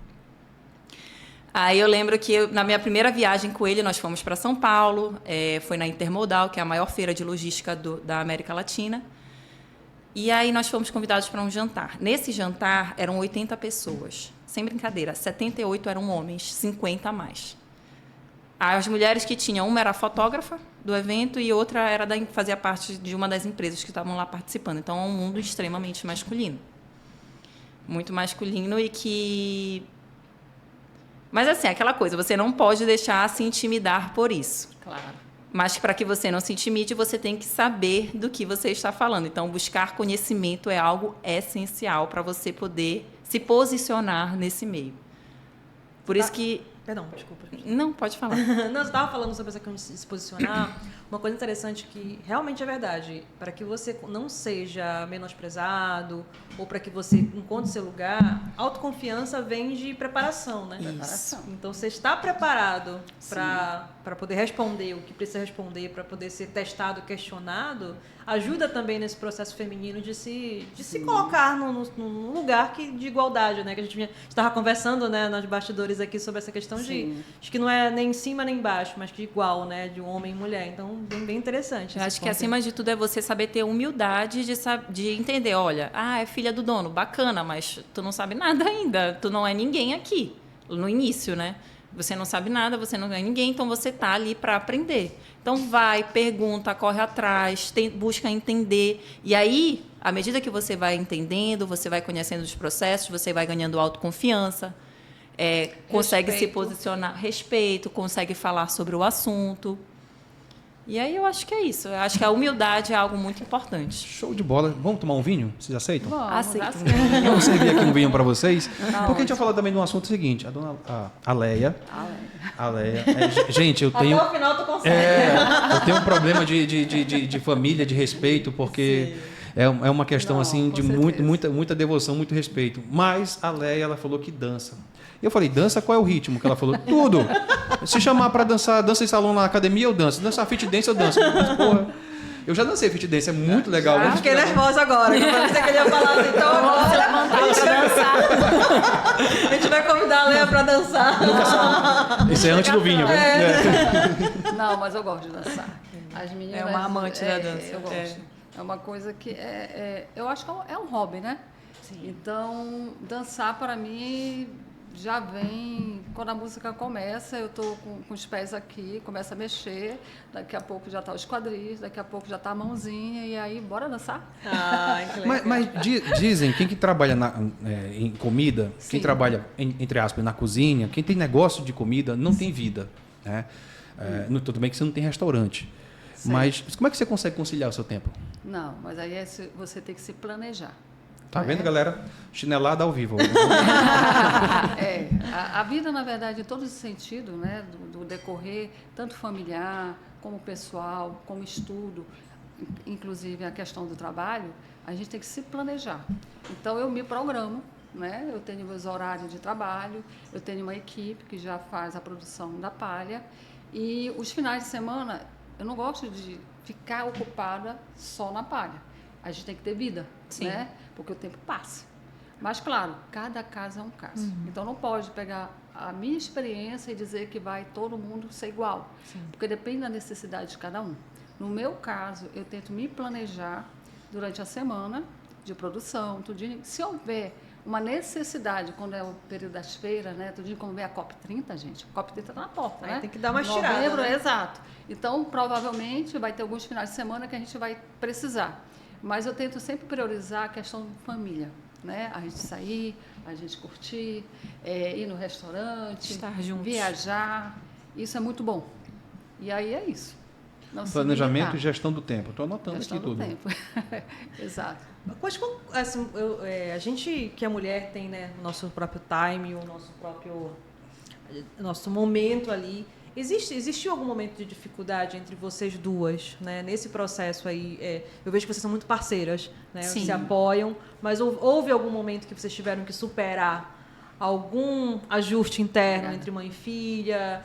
Aí eu lembro que na minha primeira viagem com ele, nós fomos para São Paulo, foi na Intermodal, que é a maior feira de logística da América Latina. E aí nós fomos convidados para um jantar. Nesse jantar eram 80 pessoas. Sem brincadeira, 78 eram homens, 50 a mais. As mulheres que tinham, uma era fotógrafa do evento e outra fazia parte de uma das empresas que estavam lá participando. Então, é um mundo extremamente masculino. Muito masculino e que... Mas, assim, aquela coisa, você não pode deixar se intimidar por isso. Claro. Mas, para que você não se intimide, você tem que saber do que você está falando. Então, buscar conhecimento é algo essencial para você poder se posicionar nesse meio. Por isso que... Perdão, desculpa. Não, pode falar. Não, você estava falando sobre essa questão de se posicionar. Uma coisa interessante que realmente é verdade. Para que você não seja menosprezado ou para que você encontre seu lugar, autoconfiança vem de preparação, né? Preparação. Então, você está preparado para poder responder o que precisa responder, para poder ser testado, questionado, ajuda também nesse processo feminino de se colocar num lugar de igualdade, né? Que a gente estava conversando, né, nos bastidores aqui sobre essa questão de que não é nem em cima nem embaixo, mas de igual, né? De homem e mulher. Então, bem interessante. Eu acho que acima de tudo é você saber ter humildade de entender, olha, é filha do dono, bacana, mas tu não sabe nada ainda, tu não é ninguém aqui, no início, né? Você não sabe nada, você não é ninguém, então você tá ali para aprender. Então vai, pergunta, corre atrás, busca entender. E aí, à medida que você vai entendendo, você vai conhecendo os processos, você vai ganhando autoconfiança, consegue se posicionar, respeito, consegue falar sobre o assunto. E aí eu acho que é isso. Eu acho que a humildade é algo muito importante. Show de bola. Vamos tomar um vinho? Vocês aceitam? Aceito. Vamos servir aqui um vinho para vocês. Porque a gente vai falar também de um assunto seguinte. A dona Leia. Gente, eu tenho... Até o final tu consegue. Eu tenho um problema de família, de respeito, porque... É uma questão assim de muita devoção, muito respeito. Mas a Leia, ela falou que dança. Eu falei, dança, qual é o ritmo? Que ela falou, tudo. Se chamar para dançar, dança em salão na academia, eu danço. Dançar fit dance, eu danço. Mas, porra, eu já dancei fit dance, é muito legal. Eu fiquei nervosa agora. Eu pensei que ele ia falar assim, então a gente vai convidar a Leia para dançar. Isso é antes do vinho, viu? Não, mas eu gosto de dançar. As meninas, É uma amante da dança. Eu gosto. É uma coisa que eu acho que é um hobby, né? Sim. Então, dançar para mim já vem... Quando a música começa, eu estou com os pés aqui, começa a mexer, daqui a pouco já está os quadris, daqui a pouco já está a mãozinha, e aí, bora dançar? Que legal. Mas dizem, quem que trabalha em comida, quem trabalha, entre aspas, na cozinha, quem tem negócio de comida, não tem vida, né? Tudo bem que você não tem restaurante. Sim. Mas como é que você consegue conciliar o seu tempo? Não, mas aí você tem que se planejar. Tá vendo, galera? Chinelada ao vivo. A vida, na verdade, em todos os sentidos, né, do decorrer, tanto familiar, como pessoal, como estudo, inclusive a questão do trabalho, a gente tem que se planejar. Então, eu me programo, né? Eu tenho meus horários de trabalho, eu tenho uma equipe que já faz a produção da palha, e os finais de semana... Eu não gosto de ficar ocupada só na palha. A gente tem que ter vida, né? Porque o tempo passa. Mas, claro, cada caso é um caso. Então, não pode pegar a minha experiência e dizer que vai todo mundo ser igual. Sim. Porque depende da necessidade de cada um. No meu caso, eu tento me planejar durante a semana de produção, tudinho. Se houver uma necessidade, quando é o período das feiras, né? Tudinho, quando vem a COP30, gente. A COP30 está na porta, né? Tem que dar uma estirada, Novembro, né? Exato. Então, provavelmente, vai ter alguns finais de semana que a gente vai precisar. Mas eu tento sempre priorizar a questão de família, né? A gente sair, a gente curtir, ir no restaurante, estar juntos, viajar. Isso é muito bom. E aí é isso. Planejamento e gestão do tempo. Estou anotando gestão aqui tudo. Tempo. Exato. Assim, a gente que é mulher tem, né, o nosso próprio time, o nosso momento ali. Existiu algum momento de dificuldade entre vocês duas, né? Nesse processo aí? Eu vejo que vocês são muito parceiras, né? Sim. Se apoiam, mas houve algum momento que vocês tiveram que superar algum ajuste interno entre mãe e filha,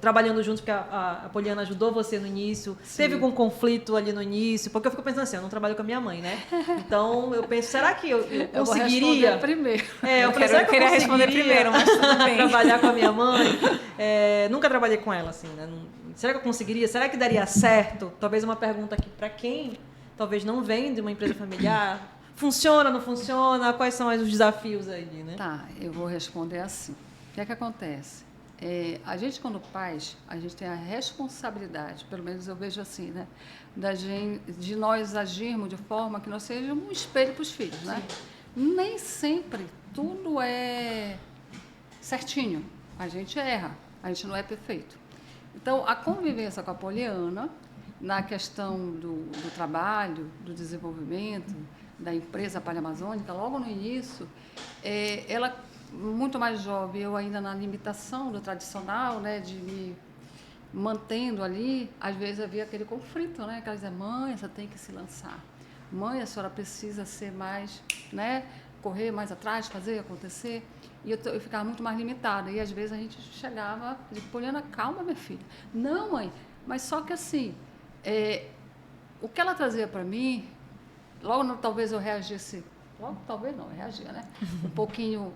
trabalhando juntos, porque a Poliana ajudou você no início. Sim. Teve algum conflito ali no início? Porque eu fico pensando assim, eu não trabalho com a minha mãe, né? Então, eu penso, será que eu conseguiria... Eu vou responder primeiro. Eu queria responder primeiro, mas tudo bem. Trabalhar com a minha mãe. Nunca trabalhei com ela, assim, né? Será que eu conseguiria? Será que daria certo? Talvez uma pergunta aqui para quem talvez não vem de uma empresa familiar... Funciona, não funciona? Quais são os desafios aí, né? Tá, eu vou responder assim. O que é que acontece? a gente, quando pais, a gente tem a responsabilidade, pelo menos eu vejo assim, né? De nós agirmos de forma que nós sejamos um espelho para os filhos, né? Nem sempre tudo é certinho. A gente erra, a gente não é perfeito. Então, a convivência com a Poliana, na questão do trabalho, do desenvolvimento, da empresa Palha Amazônica, logo no início, ela, muito mais jovem, eu ainda na limitação do tradicional, né, de me mantendo ali, às vezes havia aquele conflito, né, que ela dizia, mãe, você tem que se lançar. Mãe, a senhora precisa ser mais, né, correr mais atrás, fazer acontecer. E eu ficava muito mais limitada. E às vezes a gente chegava e dizia, Poliana, calma, minha filha. Não, mãe, mas só que assim, o que ela trazia para mim, logo talvez eu reagisse, logo talvez não, eu reagia, né? Um pouquinho,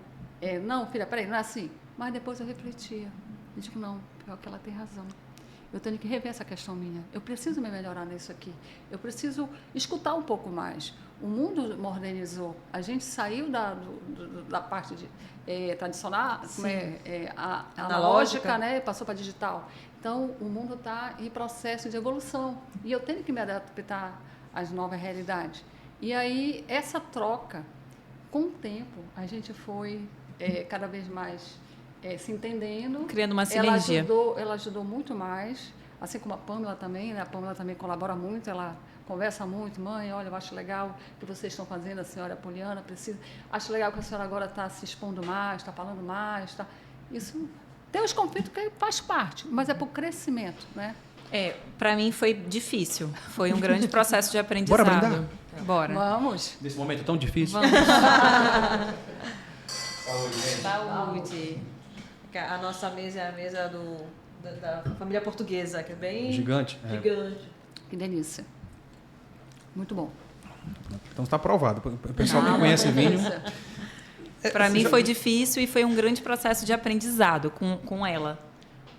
não, filha, peraí, não é assim. Mas depois eu refletia. Eu digo, não, pior que ela tem razão. Eu tenho que rever essa questão minha. Eu preciso me melhorar nisso aqui. Eu preciso escutar um pouco mais. O mundo modernizou. A gente saiu da parte tradicional, analógica, né? Passou para digital. Então, o mundo está em processo de evolução. E eu tenho que me adaptar às novas realidades. E aí, essa troca, com o tempo, a gente foi cada vez mais se entendendo. Criando uma sinergia. Ela ajudou muito mais, assim como a Pâmela também, né? A Pâmela também colabora muito, ela conversa muito, mãe, olha, eu acho legal o que vocês estão fazendo, a senhora Poliana precisa, acho legal que a senhora agora está se expondo mais, está falando mais, tá. Isso tem os conflitos que faz parte, mas é para o crescimento, né? Para mim foi difícil, foi um grande processo de aprendizado. Bora brindar? Bora. Vamos. Nesse momento tão difícil. Vamos. Saúde. Saúde. A nossa mesa é a mesa da família portuguesa, que é bem... Gigante. Gigante. Que delícia. Muito bom. Então está aprovado. O pessoal que conhece vinho... Para mim foi difícil e foi um grande processo de aprendizado com ela.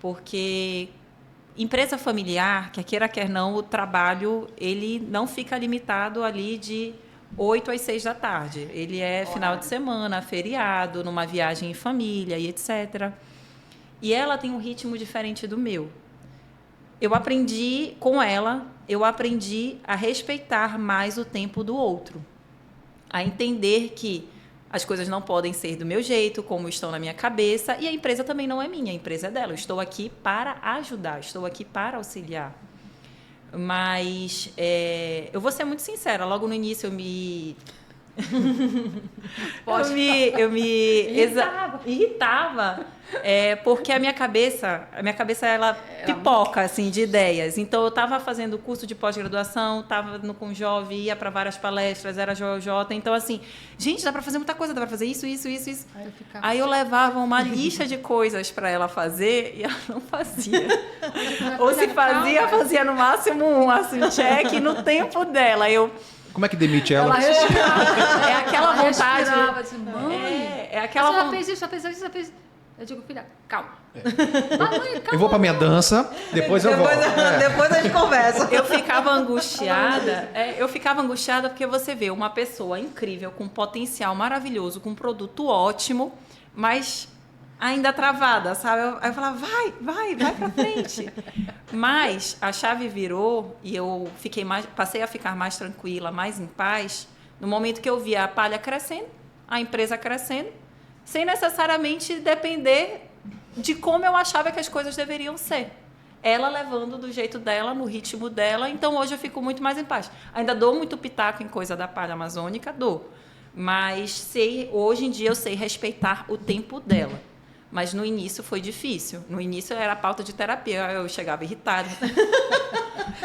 Porque empresa familiar, quer queira, quer não, o trabalho ele não fica limitado ali de 8 às 6 da tarde. Ele é final de semana, feriado, numa viagem em família e etc. E ela tem um ritmo diferente do meu. Eu aprendi com ela, a respeitar mais o tempo do outro. A entender que as coisas não podem ser do meu jeito, como estão na minha cabeça, e a empresa também não é minha, a empresa é dela. Eu estou aqui para ajudar, estou aqui para auxiliar. Mas eu vou ser muito sincera, logo no início eu me irritava, porque a minha cabeça ela pipoca assim de ideias. Então eu estava fazendo curso de pós-graduação, estava no Conjov, ia para várias palestras, era JJ, então assim, gente, dá para fazer muita coisa, dá para fazer isso. Aí eu levava uma lista de coisas para ela fazer e ela não fazia. Ou se fazia no máximo um assim, check no tempo dela. Como é que demite ela? Ela respirava. É aquela vontade. Respirava, assim, mãe. É aquela já fez isso. Eu digo, filha, calma. Mãe, calma. Eu vou para minha dança, depois eu volto. Depois a gente conversa. Eu ficava angustiada porque você vê uma pessoa incrível, com potencial maravilhoso, com um produto ótimo, mas ainda travada, sabe? Aí eu falava, vai pra frente. Mas a chave virou e eu passei a ficar mais tranquila, mais em paz, no momento que eu via a Palha crescendo, a empresa crescendo, sem necessariamente depender de como eu achava que as coisas deveriam ser. Ela levando do jeito dela, no ritmo dela, então hoje eu fico muito mais em paz. Ainda dou muito pitaco em coisa da Palha Amazônica, mas hoje em dia eu sei respeitar o tempo dela. Mas no início foi difícil. No início era pauta de terapia. Eu chegava irritada.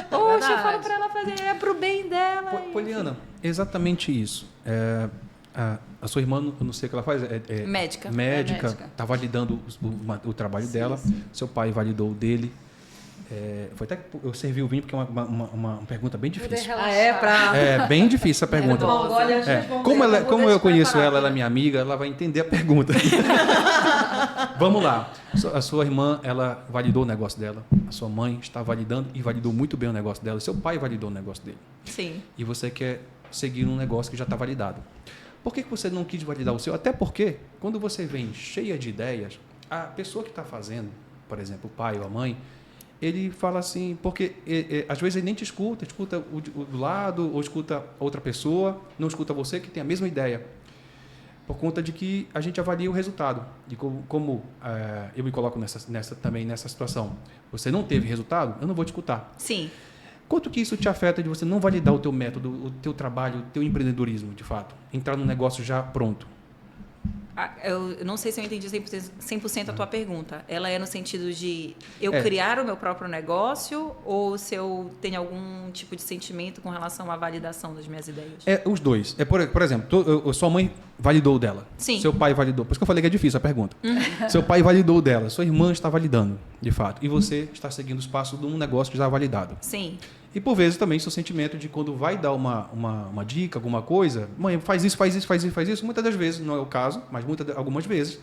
Poxa, eu falo para ela fazer, é pro bem dela. Poliana, exatamente isso. A sua irmã, eu não sei o que ela faz, médica. Médica, está validando o trabalho dela. Sim. Seu pai validou o dele. Foi até que eu servi o vinho porque é uma pergunta bem difícil. É bem difícil a pergunta. Como eu conheço ela é minha amiga, ela vai entender a pergunta. Vamos lá. A sua irmã, ela validou o negócio dela. A sua mãe está validando e validou muito bem o negócio dela. Seu pai validou o negócio dele. Sim. E você quer seguir um negócio que já está validado. Por que você não quis validar o seu? Até porque, quando você vem cheia de ideias, a pessoa que está fazendo, por exemplo, o pai ou a mãe, ele fala assim, porque às vezes ele nem te escuta, escuta o do lado, ou escuta outra pessoa, não escuta você que tem a mesma ideia. Por conta de que a gente avalia o resultado. E como eu me coloco também nessa situação. Você não teve resultado, eu não vou te escutar. Sim. Quanto que isso te afeta de você não validar o teu método, o teu trabalho, o teu empreendedorismo, de fato? Entrar num negócio já pronto. Eu não sei se eu entendi 100% a tua pergunta. Ela é no sentido de eu criar o meu próprio negócio ou se eu tenho algum tipo de sentimento com relação à validação das minhas ideias? Os dois. Por exemplo, sua mãe validou dela. Sim. Seu pai validou. Por isso que eu falei que é difícil a pergunta. Seu pai validou dela. Sua irmã está validando, de fato. E você está seguindo os passos de um negócio já validado. Sim. E por vezes também seu sentimento de quando vai dar uma dica, alguma coisa, mãe, faz isso, muitas das vezes, não é o caso, mas algumas vezes.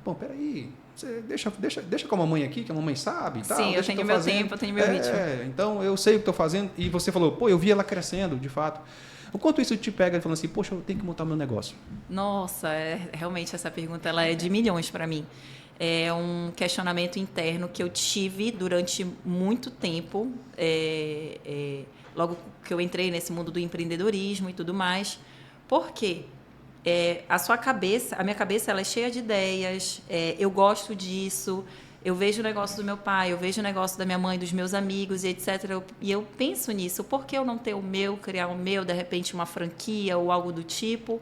Bom, peraí, você deixa com a mamãe aqui, que a mamãe sabe e tal. Sim, eu tenho meu tempo, eu tenho meu ritmo. Então eu sei o que estou fazendo. E você falou, pô, eu vi ela crescendo, de fato. O quanto isso te pega falando assim, poxa, eu tenho que montar meu negócio? Nossa, realmente essa pergunta ela é de milhões para mim. É um questionamento interno que eu tive durante muito tempo, logo que eu entrei nesse mundo do empreendedorismo e tudo mais. Por quê? A minha cabeça ela é cheia de ideias, eu gosto disso, eu vejo o negócio do meu pai, eu vejo o negócio da minha mãe, dos meus amigos e etc. E eu penso nisso, por que eu não ter o meu, criar o meu, de repente uma franquia ou algo do tipo?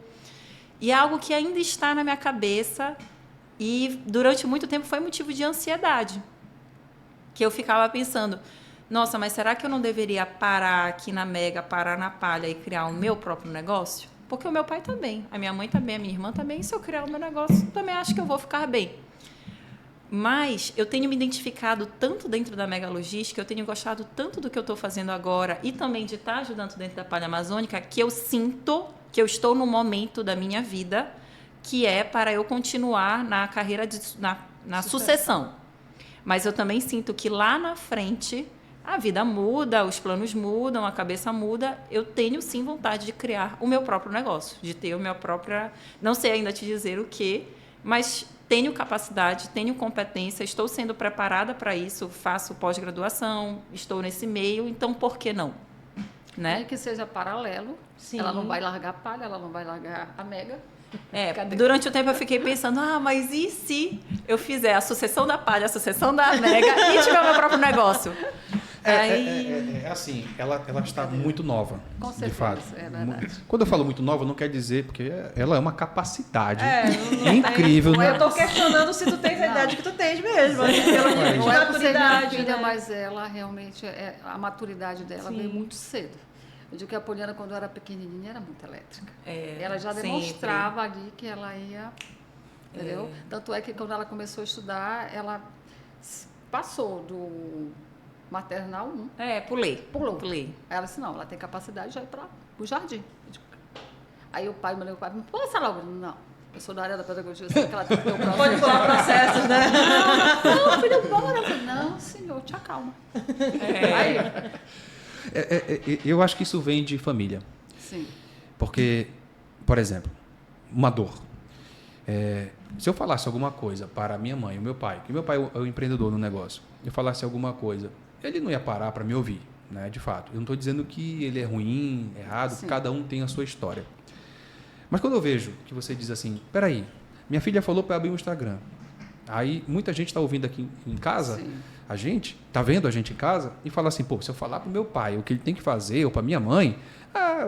E é algo que ainda está na minha cabeça. E durante muito tempo foi motivo de ansiedade. Que eu ficava pensando, nossa, mas será que eu não deveria parar aqui na Mega, parar na Palha e criar o meu próprio negócio? Porque o meu pai tá bem, a minha mãe tá bem, a minha irmã tá bem. E se eu criar o meu negócio, também acho que eu vou ficar bem. Mas eu tenho me identificado tanto dentro da Mega Logística, eu tenho gostado tanto do que eu estou fazendo agora e também de estar ajudando dentro da Palha Amazônica, que eu sinto que eu estou no momento da minha vida que é para eu continuar na carreira, na sucessão. Mas eu também sinto que lá na frente a vida muda, os planos mudam, a cabeça muda. Eu tenho sim vontade de criar o meu próprio negócio, de ter a minha própria... Não sei ainda te dizer o quê, mas tenho capacidade, tenho competência, estou sendo preparada para isso, faço pós-graduação, estou nesse meio, então por que não? Né? E que seja paralelo, Sim. Ela não vai largar a Palha, ela não vai largar a Mega. Durante o tempo eu fiquei pensando, mas e se eu fizer a sucessão da Palha, a sucessão da Mega e tiver o meu próprio negócio? Assim, ela está muito nova, Com certeza, de fato. é verdade. Quando eu falo muito nova, não quer dizer, porque ela é uma capacidade incrível. Eu tô questionando se tu tens a idade que tu tens mesmo. Pelo nível de Não é por ser minha maturidade, filha, né? mas ela realmente, a maturidade dela Sim. veio muito cedo. Eu digo que a Poliana, quando eu era pequenininha, era muito elétrica. Ela já sempre. demonstrava ali que ela ia, entendeu? Tanto é que quando ela começou a estudar, ela passou do maternal 1. Pulei. Pulou. Pulei. Aí ela disse, não, ela tem capacidade já ir para o jardim. Eu digo, aí o pai mandou o pai, passa logo. Não, eu sou da área da pedagogia, eu sei que ela tem que ter o próprio. Pode pular processos, né? Não, filho, bora. Eu falei, não, senhor, te acalma. Aí, Eu acho que isso vem de família. sim. Porque, por exemplo, uma dor. Se eu falasse alguma coisa para minha mãe, o meu pai, que meu pai é o empreendedor no negócio, eu falasse alguma coisa, ele não ia parar para me ouvir, né? De fato. Eu não estou dizendo que ele é ruim, errado, Sim. cada um tem a sua história. Mas quando eu vejo que você diz assim, peraí, minha filha falou para abrir um Instagram. Aí muita gente está ouvindo aqui em casa, Sim. a gente está vendo a gente em casa e fala assim, pô, se eu falar para o meu pai o que ele tem que fazer, ou para minha mãe,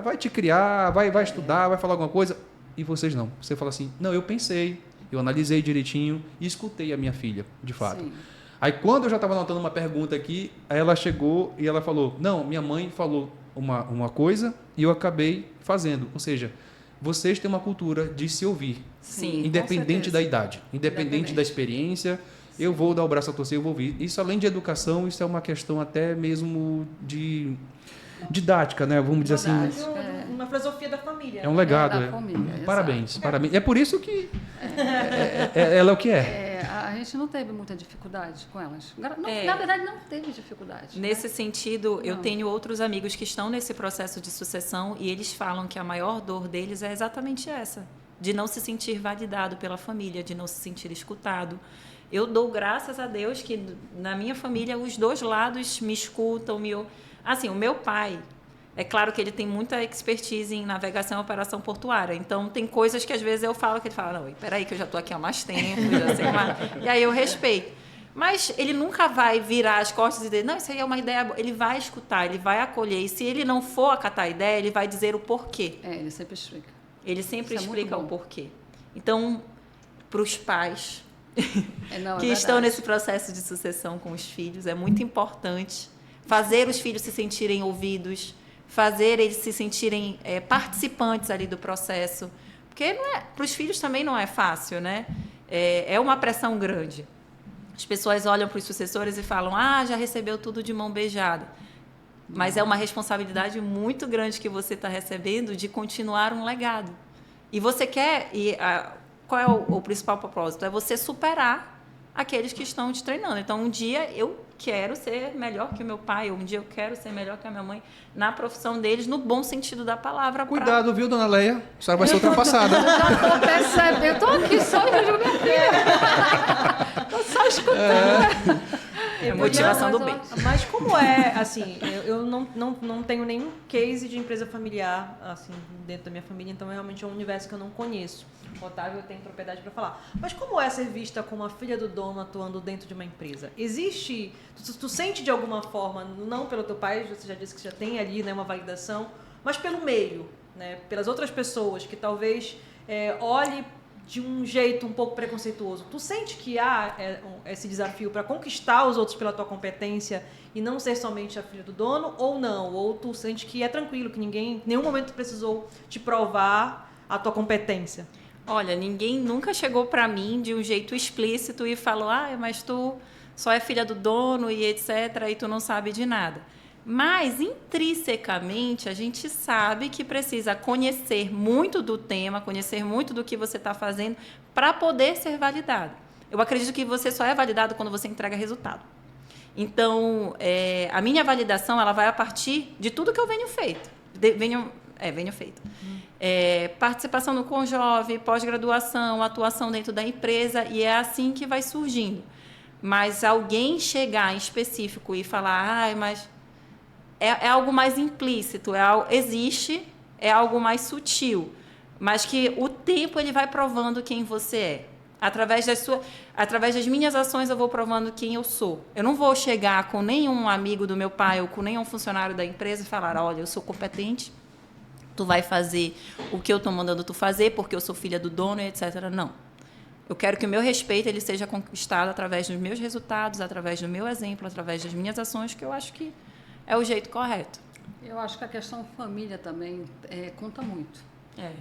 vai te criar, vai estudar, vai falar alguma coisa. E vocês não. Você fala assim, não, eu pensei, eu analisei direitinho e escutei a minha filha, de fato. Sim. Aí quando eu já estava anotando uma pergunta aqui, aí ela chegou e ela falou, não, minha mãe falou uma coisa e eu acabei fazendo. Ou seja, vocês têm uma cultura de se ouvir, Sim, independente da idade, independente da experiência, eu vou dar o braço a torcer, eu vou ouvir. Isso, além de educação, isso é uma questão até mesmo de didática, né? Vamos dizer assim. Uma filosofia da família. É um legado. Da família, Parabéns, parabéns. É por isso que ela é o que é. A gente não teve muita dificuldade com elas. Na verdade, não teve dificuldade. Nesse sentido, eu Não. tenho outros amigos que estão nesse processo de sucessão e eles falam que a maior dor deles é exatamente essa. de não se sentir validado pela família, de não se sentir escutado. Eu dou graças a Deus que na minha família os dois lados me escutam, assim, o meu pai, é claro que ele tem muita expertise em navegação e operação portuária, então tem coisas que às vezes eu falo que ele fala, não, peraí que eu já estou aqui há mais tempo, já sei mais, e aí eu respeito. Mas ele nunca vai virar as costas e dizer, não, isso aí é uma ideia boa. Ele vai escutar, ele vai acolher. E se ele não for acatar a ideia, ele vai dizer o porquê. Ele sempre explica. Ele sempre explica o porquê. Então, para os pais que estão nesse processo de sucessão com os filhos, é muito importante fazer os filhos se sentirem ouvidos, fazer eles se sentirem participantes ali do processo. Porque para os filhos também não é fácil, né? É uma pressão grande. As pessoas olham para os sucessores e falam, já recebeu tudo de mão beijada. Mas é uma responsabilidade muito grande que você está recebendo de continuar um legado. E você quer... qual é o principal propósito? É você superar aqueles que estão te treinando. Então, um dia eu quero ser melhor que o meu pai, um dia eu quero ser melhor que a minha mãe na profissão deles, no bom sentido da palavra. Cuidado, viu, dona Leia? A senhora vai ser ultrapassada. Eu já estou percebendo. Eu estou aqui só e vejo minha filha. Estou só escutando. É motivação do bem. Mas como é, assim, eu não tenho nenhum case de empresa familiar, assim, dentro da minha família, então realmente é um universo que eu não conheço. O Otávio tem propriedade para falar. Mas como é ser vista como a filha do dono atuando dentro de uma empresa? Existe, tu sente de alguma forma, não pelo teu pai, você já disse que já tem ali, né, uma validação, mas pelo meio, né, pelas outras pessoas que talvez olhe de um jeito um pouco preconceituoso. Tu sente que há esse desafio para conquistar os outros pela tua competência e não ser somente a filha do dono, ou não? Ou tu sente que é tranquilo, que ninguém, em nenhum momento precisou te provar a tua competência? Olha, ninguém nunca chegou para mim de um jeito explícito e falou, mas tu só é filha do dono e etc, e tu não sabe de nada. Mas, intrinsecamente, a gente sabe que precisa conhecer muito do tema, conhecer muito do que você está fazendo para poder ser validado. Eu acredito que você só é validado quando você entrega resultado. Então, a minha validação ela vai a partir de tudo que eu venho feito. Participação no Conjove, pós-graduação, atuação dentro da empresa, e é assim que vai surgindo. Mas alguém chegar em específico e falar, mas é algo mais implícito, existe, é algo mais sutil, mas que o tempo ele vai provando quem você é. Através das minhas ações eu vou provando quem eu sou. Eu não vou chegar com nenhum amigo do meu pai ou com nenhum funcionário da empresa e falar, olha, eu sou competente, tu vai fazer o que eu estou mandando tu fazer porque eu sou filha do dono, etc. Não. Eu quero que o meu respeito ele seja conquistado através dos meus resultados, através do meu exemplo, através das minhas ações, que eu acho que é o jeito correto. Eu acho que a questão família também conta muito.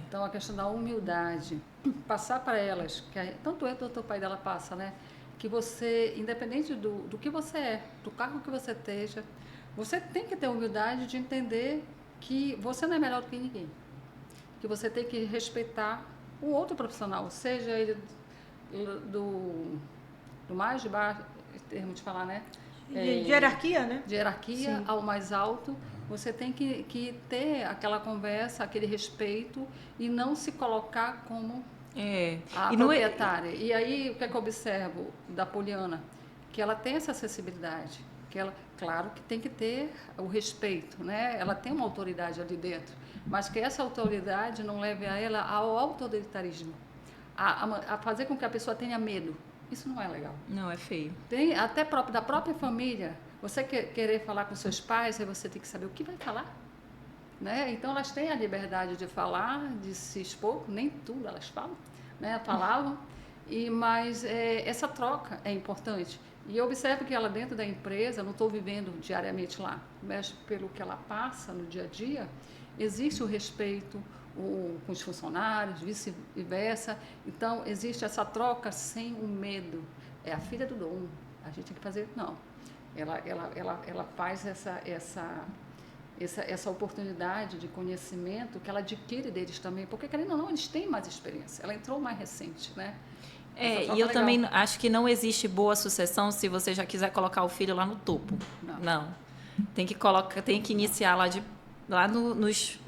Então, a questão da humildade, passar para elas, que tanto eu quanto o pai dela passa, né? Que você, independente do que você é, do cargo que você esteja, você tem que ter humildade de entender que você não é melhor do que ninguém. Que você tem que respeitar o outro profissional, seja ele do mais de baixo, termo de falar, né? De hierarquia, né? De hierarquia Sim. ao mais alto, você tem que ter aquela conversa, aquele respeito e não se colocar como a proprietária. E aí, o que é que eu observo da Poliana? Que ela tem essa acessibilidade, que ela, claro que tem que ter o respeito, né? Ela tem uma autoridade ali dentro, mas que essa autoridade não leve a ela ao autoritarismo, a fazer com que a pessoa tenha medo. Isso não é legal. Não, é feio. Tem até da própria família. Você querer falar com seus pais, aí você tem que saber o que vai falar. Né? Então, elas têm a liberdade de falar, de se expor. Nem tudo elas falam, né? Falavam. Mas essa troca é importante. E eu observo que ela dentro da empresa, não estou vivendo diariamente lá, mas pelo que ela passa no dia a dia, existe o respeito com os funcionários, vice-versa. Então, existe essa troca sem o medo. É a filha do dono. A gente tem que fazer... Não. Ela faz essa oportunidade de conhecimento que ela adquire deles também, porque, querendo ou não, eles têm mais experiência. Ela entrou mais recente, né? E eu também acho que não existe boa sucessão se você já quiser colocar o filho lá no topo. Não. Tem que iniciar lá nos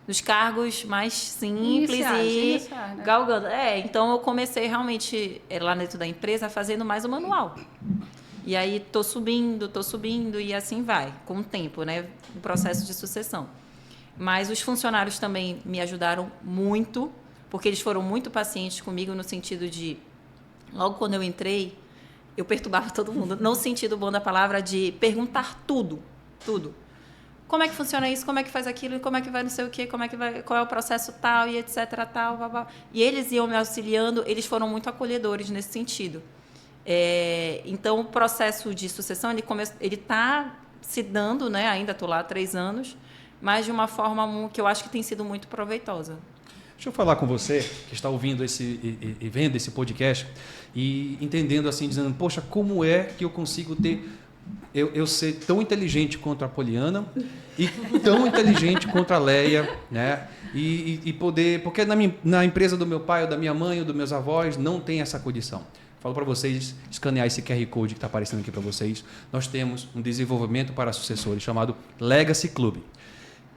nos cargos mais simples iniciais, né? galgando. Então eu comecei realmente lá dentro da empresa fazendo mais o manual. E aí tô subindo e assim vai, com o tempo, né? O processo de sucessão. Mas os funcionários também me ajudaram muito, porque eles foram muito pacientes comigo no sentido de, logo quando eu entrei, eu perturbava todo mundo, no sentido bom da palavra, de perguntar tudo. Como é que funciona isso, como é que faz aquilo, como é que vai não sei o quê, como é que vai, qual é o processo tal e etc, tal, blá, blá. E eles iam me auxiliando, eles foram muito acolhedores nesse sentido. Então, o processo de sucessão, ele está se dando, né? Ainda estou lá há 3 anos, mas de uma forma que eu acho que tem sido muito proveitosa. Deixa eu falar com você que está ouvindo e vendo esse podcast e entendendo assim, dizendo, poxa, como é que eu consigo eu ser tão inteligente contra a Poliana e tão inteligente contra a Leia, né? E poder, porque na empresa do meu pai, ou da minha mãe, ou dos meus avós, não tem essa condição. Falo para vocês escanear esse QR Code que está aparecendo aqui para vocês. Nós temos um desenvolvimento para sucessores chamado Legacy Club.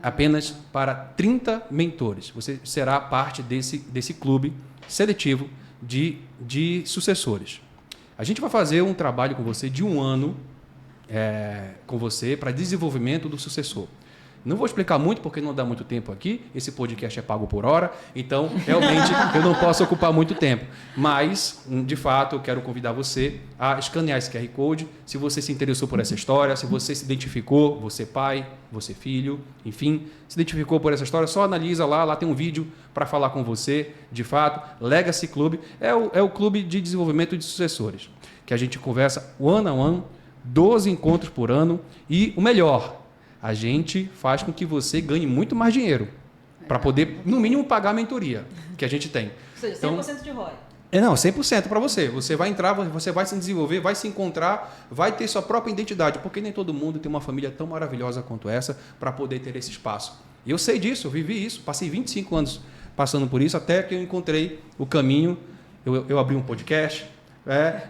Apenas para 30 mentores. Você será parte desse clube seletivo de sucessores. A gente vai fazer um trabalho com você de 1 ano com você para desenvolvimento do sucessor. Não vou explicar muito porque não dá muito tempo aqui. Esse podcast é pago por hora, então realmente eu não posso ocupar muito tempo. Mas, de fato, eu quero convidar você a escanear esse QR Code. Se você se interessou por essa história, se você se identificou, você pai, você filho, enfim, se identificou por essa história, só analisa lá tem um vídeo para falar com você. De fato, Legacy Club é o clube de desenvolvimento de sucessores, que a gente conversa one on one, 12 encontros por ano e o melhor, a gente faz com que você ganhe muito mais dinheiro para poder, no mínimo, pagar a mentoria que a gente tem. Ou seja, 100% de ROI. Não, 100% para você. Você vai entrar, você vai se desenvolver, vai se encontrar, vai ter sua própria identidade, porque nem todo mundo tem uma família tão maravilhosa quanto essa para poder ter esse espaço. E eu sei disso, eu vivi isso, passei 25 anos passando por isso, até que eu encontrei o caminho, eu abri um podcast.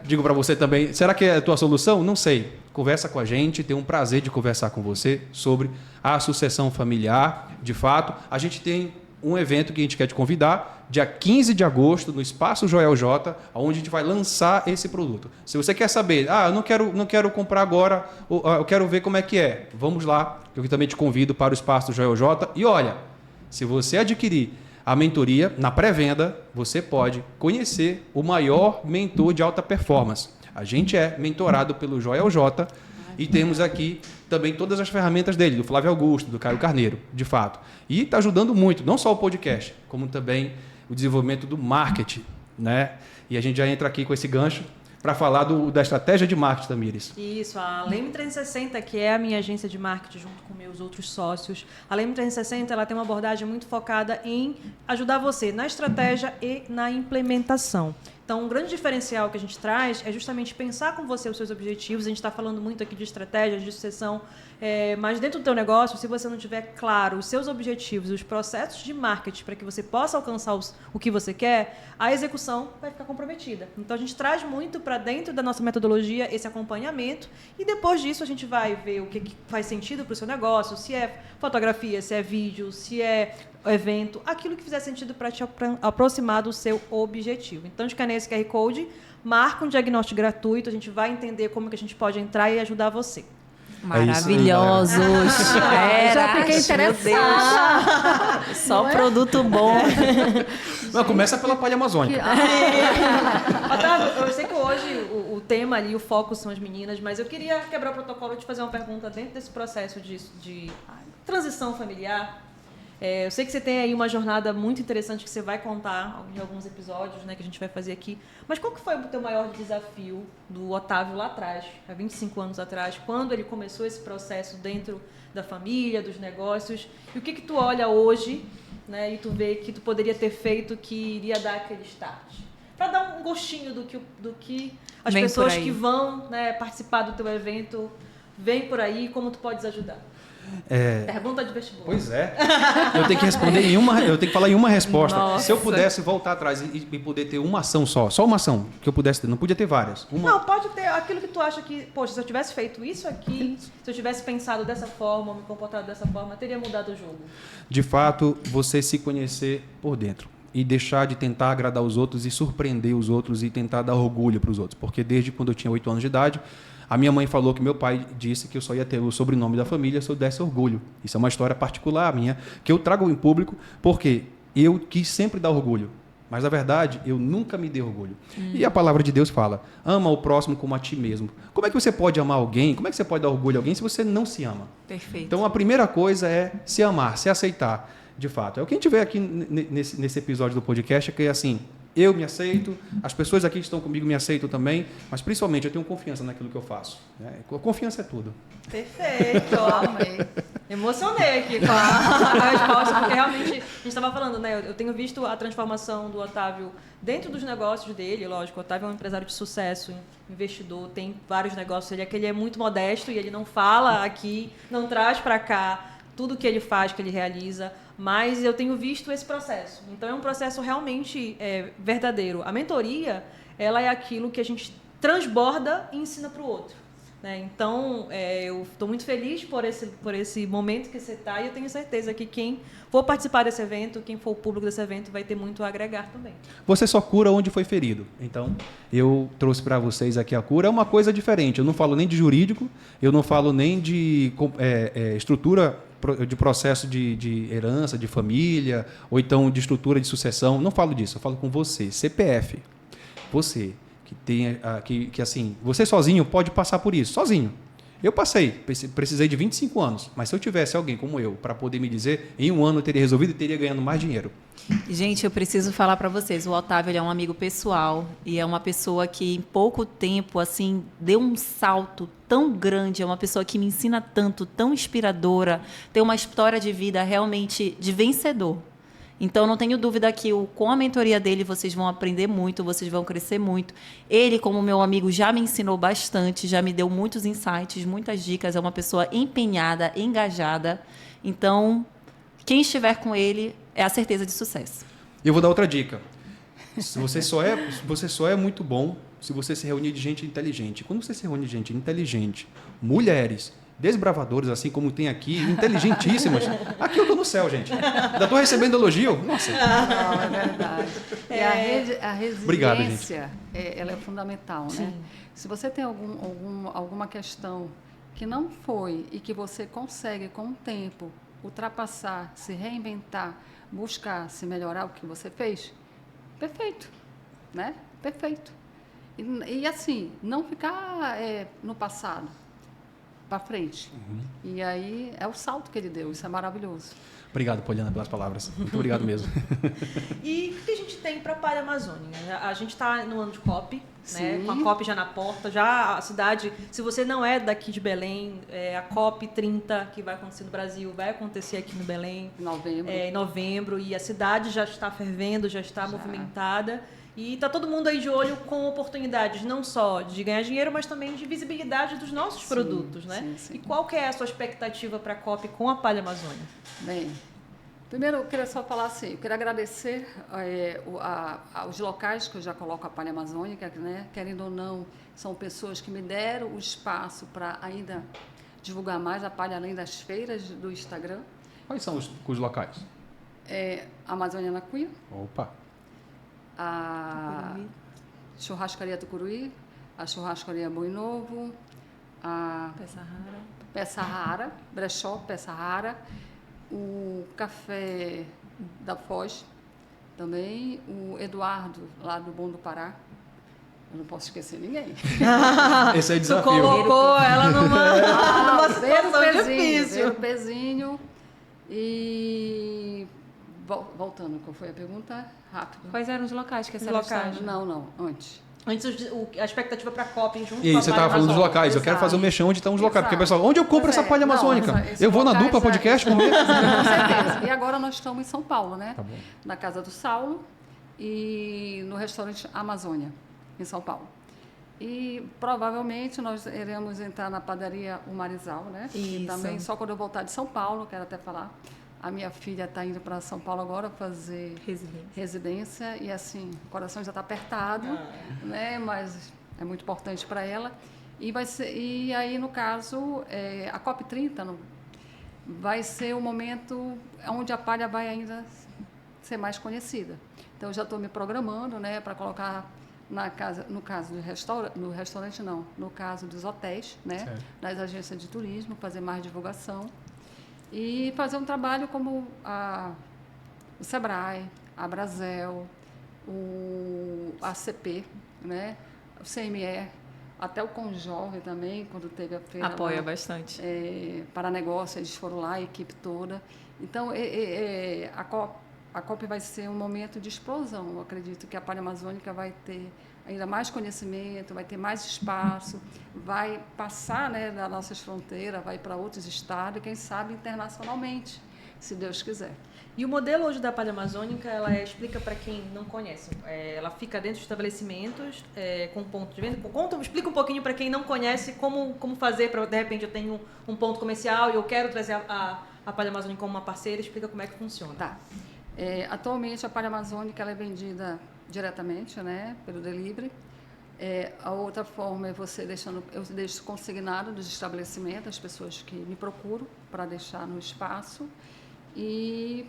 Digo para você também, será que é a tua solução? Não sei. Conversa com a gente, tem um prazer de conversar com você sobre a sucessão familiar. De fato, a gente tem um evento que a gente quer te convidar, dia 15 de agosto, no Espaço Joel J, onde a gente vai lançar esse produto. Se você quer saber, eu não quero comprar agora, eu quero ver como é que é, vamos lá, eu também te convido para o Espaço Joel J. E olha, se você adquirir a mentoria, na pré-venda, você pode conhecer o maior mentor de alta performance. A gente é mentorado pelo Joel J. E temos aqui também todas as ferramentas dele, do Flávio Augusto, do Caio Carneiro, de fato. E está ajudando muito, não só o podcast, como também o desenvolvimento do marketing, né? E a gente já entra aqui com esse gancho para falar da estratégia de marketing, Tamires. Isso, a Leme 360, que é a minha agência de marketing junto com meus outros sócios. A Leme 360 ela tem uma abordagem muito focada em ajudar você na estratégia e na implementação. Então, um grande diferencial que a gente traz é justamente pensar com você os seus objetivos. A gente está falando muito aqui de estratégia, de sucessão, mas dentro do teu negócio, se você não tiver claro os seus objetivos, os processos de marketing para que você possa alcançar o que você quer, a execução vai ficar comprometida. Então, a gente traz muito para dentro da nossa metodologia esse acompanhamento e depois disso a gente vai ver o que faz sentido para o seu negócio, se é fotografia, se é vídeo, se é evento, aquilo que fizer sentido para te aproximar do seu objetivo. Então, escaneia esse QR Code, marca um diagnóstico gratuito, a gente vai entender como que a gente pode entrar e ajudar você. Maravilhosos! Já fiquei interessada. Só produto bom. Não, começa pela palha amazônica. Otávio, eu sei que hoje o tema ali, o foco são as meninas, mas eu queria quebrar o protocolo e te fazer uma pergunta dentro desse processo de transição familiar. Eu sei que você tem aí uma jornada muito interessante que você vai contar em alguns episódios, né, que a gente vai fazer aqui. Mas qual que foi o teu maior desafio do Otávio lá atrás, há 25 anos atrás, quando ele começou esse processo dentro da família, dos negócios? E o que tu olha hoje, né, e tu vê que tu poderia ter feito que iria dar aquele start? Para dar um gostinho do que as pessoas que vão, né, participar do teu evento veem por aí, como tu podes ajudar. Pergunta de vestibular. Pois é. Eu tenho que responder eu tenho que falar em uma resposta. Nossa. Se eu pudesse voltar atrás e poder ter uma ação só uma ação que eu pudesse ter, não podia ter várias. Não, pode ter aquilo que tu acha que, poxa, se eu tivesse feito isso aqui, se eu tivesse pensado dessa forma, me comportado dessa forma, teria mudado o jogo. De fato, você se conhecer por dentro e deixar de tentar agradar os outros e surpreender os outros e tentar dar orgulho para os outros. Porque desde quando eu tinha 8 anos de idade, a minha mãe falou que meu pai disse que eu só ia ter o sobrenome da família se eu desse orgulho. Isso é uma história particular minha, que eu trago em público porque eu quis sempre dar orgulho. Mas, na verdade, eu nunca me dei orgulho. E a palavra de Deus fala, ama o próximo como a ti mesmo. Como é que você pode amar alguém? Como é que você pode dar orgulho a alguém se você não se ama? Perfeito. Então, a primeira coisa é se amar, se aceitar, de fato. É o que a gente vê aqui nesse episódio do podcast, é que, assim, eu me aceito, as pessoas aqui que estão comigo me aceitam também, mas, principalmente, eu tenho confiança naquilo que eu faço. Né? Confiança é tudo. Perfeito. Amei. Emocionei aqui com a resposta, porque realmente, a gente estava falando, né? Eu tenho visto a transformação do Otávio dentro dos negócios dele, lógico. O Otávio é um empresário de sucesso, investidor, tem vários negócios. Ele é muito modesto e ele não fala aqui, não traz para cá tudo que ele faz, que ele realiza, mas eu tenho visto esse processo. Então, é um processo realmente verdadeiro. A mentoria, ela é aquilo que a gente transborda e ensina para o outro. Né? Então, eu estou muito feliz por esse momento que você está e eu tenho certeza que quem for participar desse evento, quem for o público desse evento, vai ter muito a agregar também. Você só cura onde foi ferido. Então, eu trouxe para vocês aqui a cura. É uma coisa diferente. Eu não falo nem de jurídico, eu não falo nem de estrutura de processo de herança, de família, ou então de estrutura de sucessão. Não falo disso, eu falo com você. CPF. Você que tem que assim, você sozinho pode passar por isso, sozinho. Eu precisei de 25 anos, mas se eu tivesse alguém como eu para poder me dizer, em um ano eu teria resolvido e teria ganhando mais dinheiro. Gente, eu preciso falar para vocês, o Otávio ele é um amigo pessoal e é uma pessoa que em pouco tempo assim deu um salto tão grande, é uma pessoa que me ensina tanto, tão inspiradora, tem uma história de vida realmente de vencedor. Então, não tenho dúvida que com a mentoria dele vocês vão aprender muito, vocês vão crescer muito. Ele, como meu amigo, já me ensinou bastante, já me deu muitos insights, muitas dicas. É uma pessoa empenhada, engajada. Então, quem estiver com ele é a certeza de sucesso. Eu vou dar outra dica. Você só é muito bom se você se reunir de gente inteligente. Quando você se reúne de gente inteligente, mulheres, desbravadores, assim como tem aqui, inteligentíssimas. Aqui eu estou no céu, gente. Ainda estou recebendo elogio. Nossa. Não, é verdade. E a resiliência, Obrigado, gente. Ela é fundamental, né? Se você tem alguma questão que não foi e que você consegue, com o tempo, ultrapassar, se reinventar, buscar se melhorar o que você fez, perfeito, né? Perfeito. E assim, não ficar no passado, para frente. E aí é o salto que ele deu, isso é maravilhoso. Obrigado, Poliana, pelas palavras. Muito obrigado mesmo. E o que a gente tem para a Palha Amazônica? A gente está no ano de COP, né? Com a COP já na porta, já a cidade, se você não é daqui de Belém, a COP 30, que vai acontecer no Brasil, vai acontecer aqui no Belém. Em novembro, e a cidade já está fervendo, já está movimentada. E está todo mundo aí de olho com oportunidades, não só de ganhar dinheiro, mas também de visibilidade dos nossos produtos, né? Sim. E qual que é a sua expectativa para a COP com a Palha Amazônia? Bem, primeiro eu queria só falar assim, eu quero agradecer aos locais que eu já coloco a Palha Amazônica, né? Querendo ou não, são pessoas que me deram o espaço para ainda divulgar mais a palha, além das feiras do Instagram. Quais são os locais? Amazônia na Cuia. Opa! A churrascaria Tucuruí, a churrascaria Boi Novo, a Peça Rara, Brechó, Peça Rara, o Café da Foz, também o Eduardo, lá do Bom do Pará. Eu não posso esquecer ninguém. Esse é desafio. Tu colocou ela numa situação difícil. Veio o pezinho e... Voltando, qual foi a pergunta? Rápido. Quais eram os locais que a senhora está? Não, antes. Antes, a expectativa para a COP junto E com a você Palha estava falando dos Amazônica. locais. Eu quero fazer um mexão onde estão os locais. Porque, pessoal, onde eu compro essa palha Não, amazônica? esses Eu vou na locais Dupla Podcast comer? Com certeza. E agora nós estamos em São Paulo, né? Tá bom. Na Casa do Saulo e no restaurante Amazônia, em São Paulo. E provavelmente nós iremos entrar na padaria O Marizal, né? E Isso. também, só quando eu voltar de São Paulo, quero até falar, a minha filha está indo para São Paulo agora fazer residência e assim, o coração já está apertado, né? Mas é muito importante para ela. E aí, no caso, a COP30 vai ser o momento onde a palha vai ainda ser mais conhecida. Então, eu já estou me programando, né, para colocar no caso no restaurante não, no caso dos hotéis, né, nas agências de turismo, fazer mais divulgação e fazer um trabalho como o Sebrae, a Brasel, o ACP, né, o CME, até o Conjove também, quando teve a feira. Apoia lá, bastante. Para negócio, eles foram lá, a equipe toda. Então, a COP vai ser um momento de explosão. Eu acredito que a palha amazônica vai ter ainda mais conhecimento, vai ter mais espaço, vai passar, né, das nossas fronteiras, vai para outros estados e, quem sabe, internacionalmente, se Deus quiser. E o modelo hoje da palha amazônica, explica para quem não conhece, ela fica dentro de estabelecimentos com ponto de venda. Explica um pouquinho para quem não conhece como fazer, para de repente eu tenho um ponto comercial e eu quero trazer a palha amazônica como uma parceira, explica como é que funciona. Tá. Atualmente a palha amazônica ela é vendida diretamente, né, pelo delivery. A outra forma é eu deixo consignado dos estabelecimentos, as pessoas que me procuram para deixar no espaço. E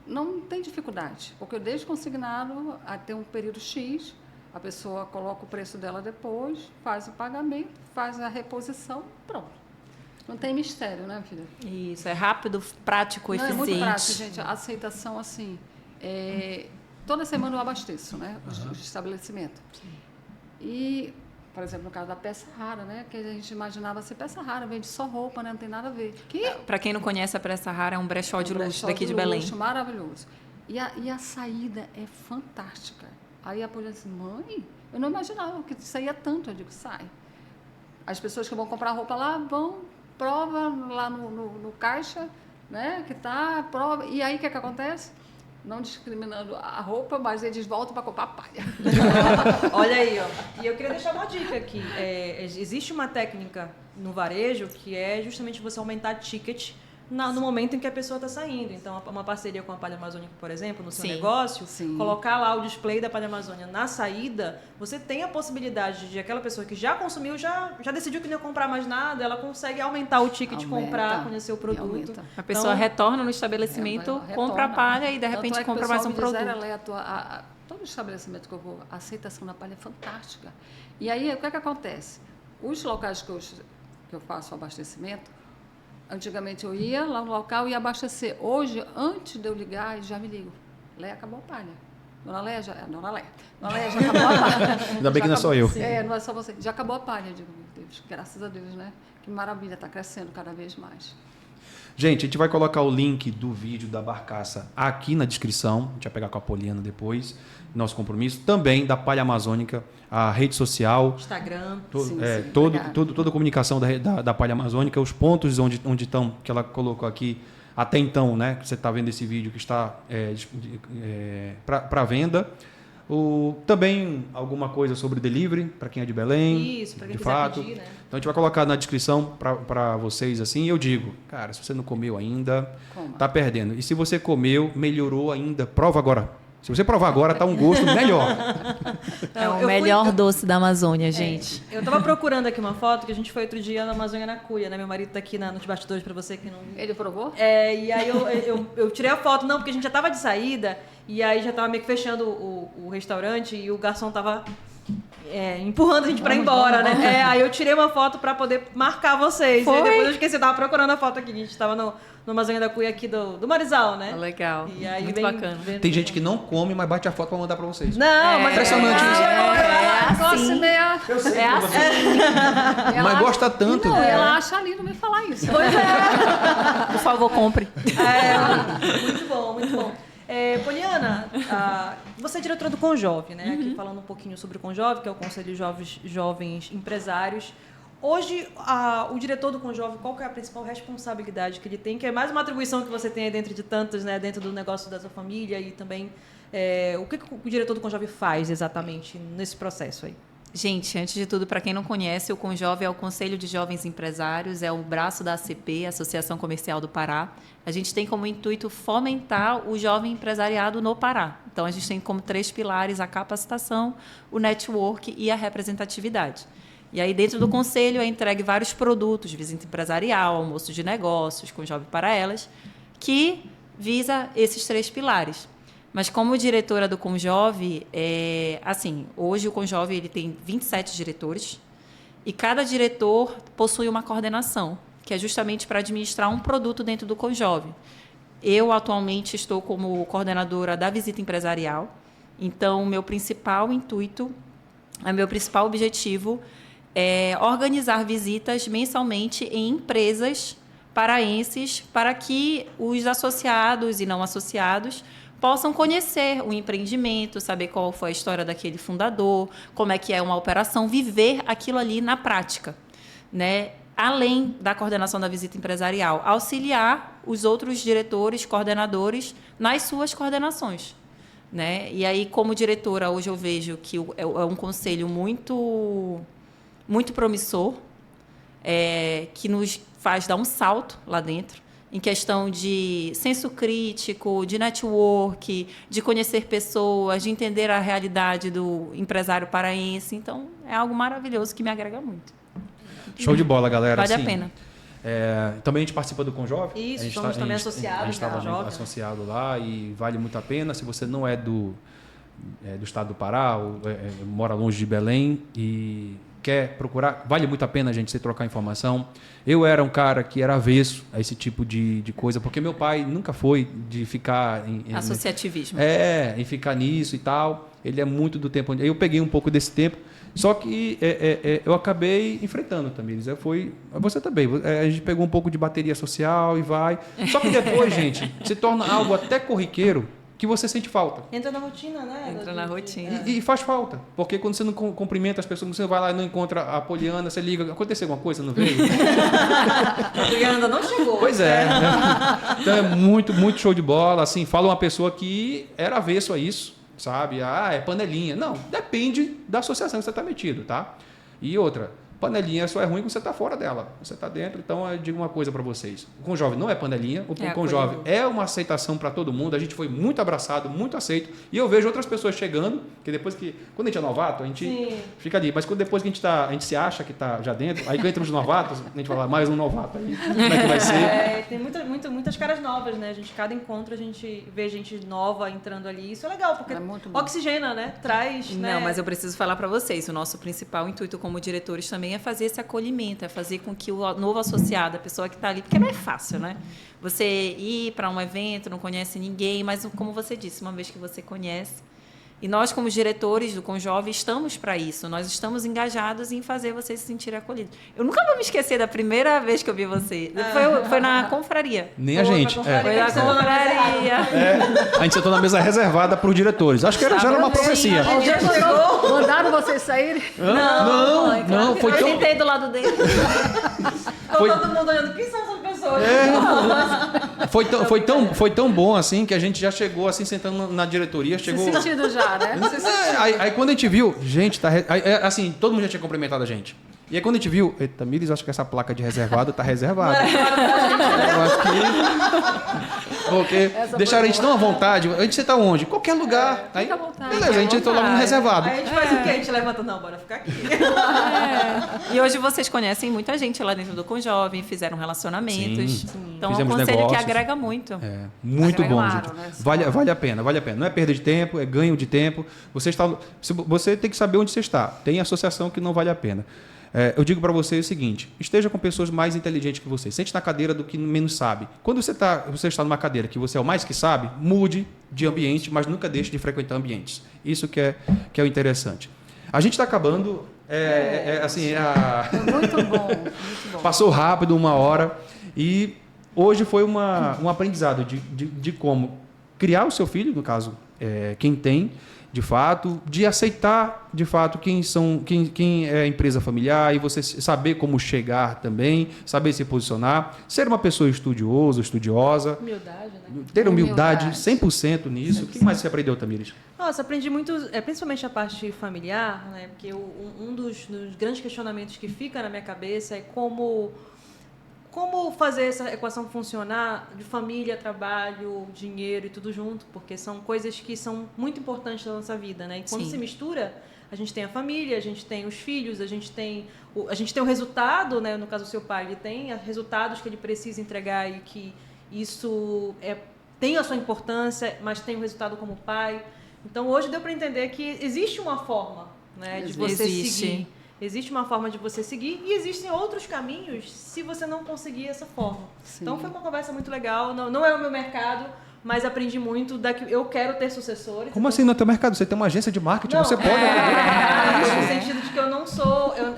não tem dificuldade, porque eu deixo consignado até um período X, a pessoa coloca o preço dela depois, faz o pagamento, faz a reposição, pronto. Não tem mistério, né, filha? Isso, é rápido, prático, eficiente. É muito prático, gente. A aceitação, assim, toda semana eu abasteço, né, os estabelecimentos. E, por exemplo, no caso da peça rara, né, que a gente imaginava ser peça rara, vende só roupa, né, não tem nada a ver. Para quem não conhece, a Peça Rara é um brechó de luxo daqui de Belém. Maravilhoso. E a saída é fantástica. Aí a polícia disse, mãe, eu não imaginava que saía tanto. Eu digo, sai. As pessoas que vão comprar roupa lá vão, prova lá no caixa, né, que tá, prova. E aí o que acontece? Não discriminando a roupa, mas eles voltam para comprar a palha. Olha aí, ó. E eu queria deixar uma dica aqui. Existe uma técnica no varejo que é justamente você aumentar ticket no momento em que a pessoa está saindo. Então, uma parceria com a Palha Amazônica, por exemplo, no seu negócio, colocar lá o display da Palha Amazônia na saída, você tem a possibilidade de aquela pessoa que já consumiu, já decidiu que não ia comprar mais nada, ela consegue aumentar o ticket, comprar, conhecer o produto. A pessoa retorna no estabelecimento, compra a palha e, de repente, compra mais um produto. Todo estabelecimento que eu vou, a aceitação da palha é fantástica. E aí, o que acontece? Os locais que eu faço o abastecimento, antigamente eu ia lá no local e ia abastecer. Hoje, antes de eu ligar, eles já me ligam. Leia, acabou a palha. Dona Leia, já acabou a palha. Ainda bem que não é só eu. Não é só você. Já acabou a palha. Eu digo, meu Deus, graças a Deus, né? Que maravilha, está crescendo cada vez mais. Gente, a gente vai colocar o link do vídeo da Barcaça aqui na descrição. A gente vai pegar com a Poliana depois. Nosso compromisso. Também da Palha Amazônica, a rede social. Instagram. Toda a comunicação da Palha Amazônica, os pontos onde estão, que ela colocou aqui até então, né? Que você está vendo esse vídeo que está para venda. Também alguma coisa sobre delivery, para quem é de Belém. Isso, para quem de quiser fato. pedir, né? Então a gente vai colocar na descrição para vocês assim. E eu digo, cara, se você não comeu ainda, tá perdendo. E se você comeu, melhorou ainda, prova agora. Se você provar agora, tá um gosto melhor. É o melhor doce da Amazônia, gente. Eu tava procurando aqui uma foto que a gente foi outro dia na Amazônia na Cuia, né? Meu marido tá aqui nos bastidores para você que não... Ele provou? E aí eu tirei a foto, não, porque a gente já tava de saída e aí já tava meio que fechando o restaurante e o garçom tava empurrando a gente pra ir embora, né? Aí eu tirei uma foto pra poder marcar vocês. E aí depois eu esqueci, eu tava procurando a foto aqui. A gente tava no Amazônia da Cuia aqui do Marizal, né? Legal. E aí muito bacana. Tem gente que não come, mas bate a foto pra mandar pra vocês. Não, mas impressionante assim. Eu sei. Mas gosta tanto. Ela acha lindo me falar isso. Pois é. Por favor, compre. Muito bom, muito bom. Poliana, você é diretora do Conjove, né? Aqui falando um pouquinho sobre o Conjove, que é o Conselho de Jovens Empresários. Hoje, o diretor do Conjove, qual que é a principal responsabilidade que ele tem? Que é mais uma atribuição que você tem aí dentro de tantas, né? Dentro do negócio da sua família e também... o que o diretor do Conjove faz exatamente nesse processo aí? Gente, antes de tudo, para quem não conhece, o Conjove é o Conselho de Jovens Empresários, é o braço da ACP, Associação Comercial do Pará. A gente tem como intuito fomentar o jovem empresariado no Pará. Então, a gente tem como 3 pilares a capacitação, o network e a representatividade. E aí, dentro do conselho, é entregue vários produtos, visita empresarial, almoço de negócios, Conjove para elas, que visa esses 3 pilares. Mas como diretora do Conjove, hoje o Conjove ele tem 27 diretores e cada diretor possui uma coordenação, que é justamente para administrar um produto dentro do Conjove. Eu, atualmente, estou como coordenadora da visita empresarial, então, meu principal objetivo é organizar visitas mensalmente em empresas paraenses para que os associados e não associados possam conhecer o empreendimento, saber qual foi a história daquele fundador, como é que é uma operação, viver aquilo ali na prática, né? Além da coordenação da visita empresarial, auxiliar os outros diretores, coordenadores nas suas coordenações, né? E aí, como diretora, hoje eu vejo que é um conselho muito, muito promissor, que nos faz dar um salto lá dentro, em questão de senso crítico, de network, de conhecer pessoas, de entender a realidade do empresário paraense. Então, é algo maravilhoso que me agrega muito. Show de bola, galera. Vale assim, a pena. Também a gente participa do Conjove. Isso, somos também associados. A gente estava associado lá e vale muito a pena. Se você não é do estado do Pará, ou mora longe de Belém e quer procurar, vale muito a pena, gente, você trocar informação. Eu era um cara que era avesso a esse tipo de coisa, porque meu pai nunca foi de ficar... Associativismo. Em ficar nisso e tal. Ele é muito do tempo... Eu peguei um pouco desse tempo, só que eu acabei enfrentando também. Você também. A gente pegou um pouco de bateria social e vai. Só que depois, gente, se torna algo até corriqueiro, que você sente falta. Entra na rotina, né? Entra na rotina. E faz falta. Porque quando você não cumprimenta as pessoas, você vai lá e não encontra a Poliana, você liga, aconteceu alguma coisa, não veio? A Poliana não chegou. Pois é. Então é muito, muito show de bola. Assim, fala uma pessoa que era avesso a isso, sabe? É panelinha. Não, depende da associação que você está metido, tá? E outra, panelinha só é ruim quando você está fora dela. Você está dentro, então eu digo uma coisa para vocês. O Conjove não é panelinha, o Conjove é uma aceitação para todo mundo. A gente foi muito abraçado, muito aceito. E eu vejo outras pessoas chegando, que depois que... Quando a gente é novato, a gente fica ali. Mas depois que a gente se acha que está já dentro, aí que entra os novatos, a gente fala, mais um novato aí. Como é que vai ser? Tem muitas caras novas, né? Cada encontro a gente vê gente nova entrando ali. Isso é legal, porque oxigena, né? Traz, né? Não, mas eu preciso falar para vocês. O nosso principal intuito como diretores também é fazer esse acolhimento, é fazer com que o novo associado, a pessoa que está ali, porque não é fácil, né? Você ir para um evento, não conhece ninguém, mas como você disse, uma vez que você conhece, e nós como diretores do Conjove estamos para isso, nós estamos engajados em fazer você se sentir acolhido. Eu nunca vou me esquecer da primeira vez que eu vi você, foi na confraria. Nem a gente. Foi na confraria. A gente sentou na mesa reservada para os diretores. Acho que já era uma profecia. Mandaram vocês saírem? Não, foi eu tão... sentei do lado dele. Todo mundo olhando, quem são essas pessoas? Foi tão bom assim que a gente já chegou assim sentando na diretoria, chegou. Se sentido já, né? Aí quando a gente viu, gente, assim, todo mundo já tinha cumprimentado a gente. E aí quando a gente viu, eita, Miris, acho que essa placa de reservado tá reservada. Eu acho que porque deixaram a gente tão à vontade. A gente senta onde? Qualquer lugar. Aí, fica à vontade. Beleza, a gente entrou logo no reservado. Aí a gente faz o quê? A gente levanta, não, bora ficar aqui. E hoje vocês conhecem muita gente lá dentro do Conjove, fizeram relacionamentos. Sim. Então Fizemos é um conselho negócios. que agrega muito. Muito bom, Claro, gente. né? Vale a pena. Não é perda de tempo, é ganho de tempo. Você tem que saber onde você está. Tem associação que não vale a pena. Eu digo para você o seguinte, esteja com pessoas mais inteligentes que você. Sente na cadeira do que menos sabe. Quando você está numa cadeira que você é o mais que sabe, mude de ambiente, mas nunca deixe de frequentar ambientes. Isso que é o interessante. A gente está acabando. Muito bom. Passou rápido, 1 hora. E hoje foi um aprendizado de como criar o seu filho, no caso, quem tem, de fato, de aceitar, de fato, quem é a empresa familiar e você saber como chegar também, saber se posicionar, ser uma pessoa estudiosa, Humildade, né? ter humildade Humildade. 100% nisso. O que mais você aprendeu, Tamires? Nossa, aprendi muito, principalmente a parte familiar, né? Porque um dos grandes questionamentos que fica na minha cabeça é como fazer essa equação funcionar de família, trabalho, dinheiro e tudo junto, porque são coisas que são muito importantes na nossa vida, né? E quando Sim. se mistura, a gente tem a família, a gente tem os filhos, a gente tem o resultado, né? No caso do seu pai, ele tem resultados que ele precisa entregar e que isso tem a sua importância, mas tem o resultado como pai. Então, hoje deu para entender que existe uma forma, né, de você seguir. Existe uma forma de você seguir e existem outros caminhos se você não conseguir essa forma. Sim. Então, foi uma conversa muito legal. Não é o meu mercado, mas aprendi muito. Eu quero ter sucessores. Como assim no teu mercado? Você tem uma agência de marketing, Não, você pode... no sentido de que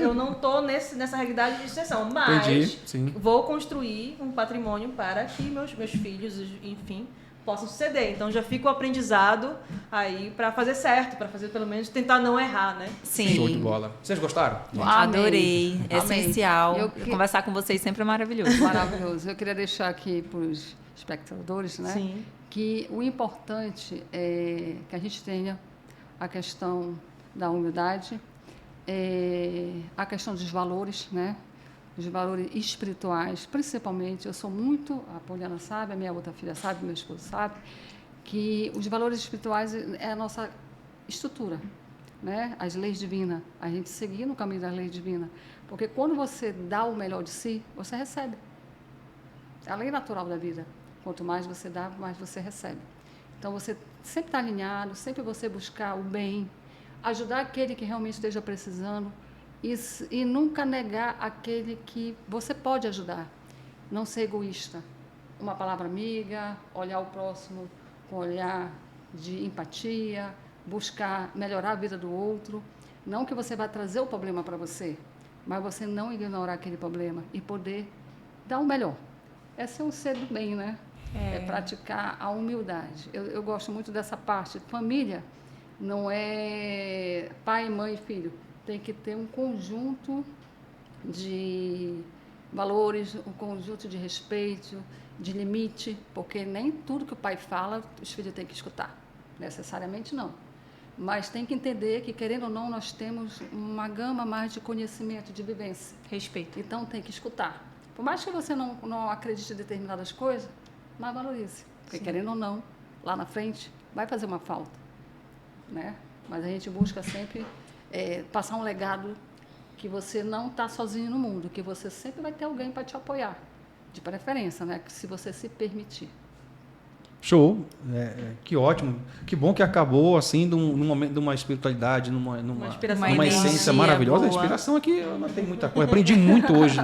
eu não tô nessa realidade de sucessão, mas Entendi, sim. vou construir um patrimônio para que meus filhos, enfim, possam suceder. Então já fica o aprendizado aí para fazer certo, para fazer pelo menos tentar não errar, né? Sim. Show de bola. Vocês gostaram? Adorei. É Amei. essencial. Eu Conversar com vocês sempre é maravilhoso. Maravilhoso. Eu queria deixar aqui para os espectadores, né? Sim. Que o importante é que a gente tenha a questão da humildade, a questão dos valores, né? Os valores espirituais, principalmente. Eu sou muito, a Poliana sabe, a minha outra filha sabe, meu esposo sabe, que os valores espirituais é a nossa estrutura, né? As leis divinas, a gente seguir no caminho das leis divinas. Porque quando você dá o melhor de si, você recebe. É a lei natural da vida. Quanto mais você dá, mais você recebe. Então, você sempre está alinhado, sempre você buscar o bem, ajudar aquele que realmente esteja precisando e nunca negar aquele que você pode ajudar. Não ser egoísta. Uma palavra amiga, olhar o próximo com olhar de empatia, buscar melhorar a vida do outro. Não que você vai trazer o problema para você, mas você não ignorar aquele problema e poder dar o melhor. Esse é um ser do bem, né? É praticar a humildade. Eu gosto muito dessa parte. Família não é pai, mãe e filho. Tem que ter um conjunto de valores, um conjunto de respeito, de limite, porque nem tudo que o pai fala, os filhos têm que escutar. Necessariamente não. Mas tem que entender que, querendo ou não, nós temos uma gama mais de conhecimento, de vivência. Respeito. Então, tem que escutar. Por mais que você não acredite em determinadas coisas, mas valorize. Porque, Sim. querendo ou não, lá na frente, vai fazer uma falta. Né? Mas a gente busca sempre passar um legado que você não está sozinho no mundo, que você sempre vai ter alguém para te apoiar. De preferência, né? Se você se permitir. Show. Que ótimo. Que bom que acabou assim num momento de uma espiritualidade, numa inspiração. numa essência energia maravilhosa. A boa. inspiração aqui, eu não tenho muita coisa. Aprendi muito hoje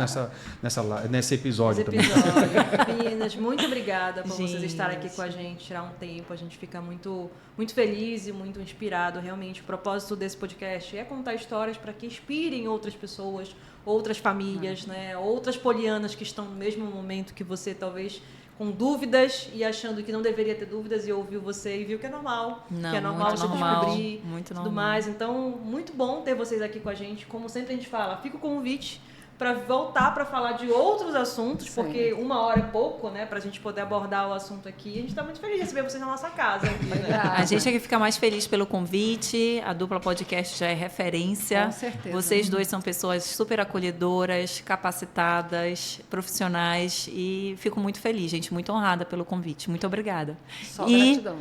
nesse episódio Esse também. episódio. Meninas, muito obrigada por vocês Gente. estarem aqui com a gente, tirar um tempo. A gente fica muito, muito feliz e muito inspirado. Realmente, o propósito desse podcast é contar histórias para que inspirem outras pessoas, outras famílias, né? Outras polianas que estão no mesmo momento que você, talvez com dúvidas e achando que não deveria ter dúvidas, e ouviu você e viu que é normal, Não, que é normal muito você normal, descobrir muito tudo normal. mais. Então, muito bom ter vocês aqui com a gente. Como sempre a gente fala, fica o convite para voltar para falar de outros assuntos, Sim. porque 1 hora é pouco, né, para a gente poder abordar o assunto aqui. A gente está muito feliz de receber vocês na nossa casa. Aqui, né? A gente aqui fica mais feliz pelo convite. A Dupla Podcast já é referência. Com certeza. Vocês dois são pessoas super acolhedoras, capacitadas, profissionais. E fico muito feliz, gente. Muito honrada pelo convite. Muito obrigada. Só E gratidão.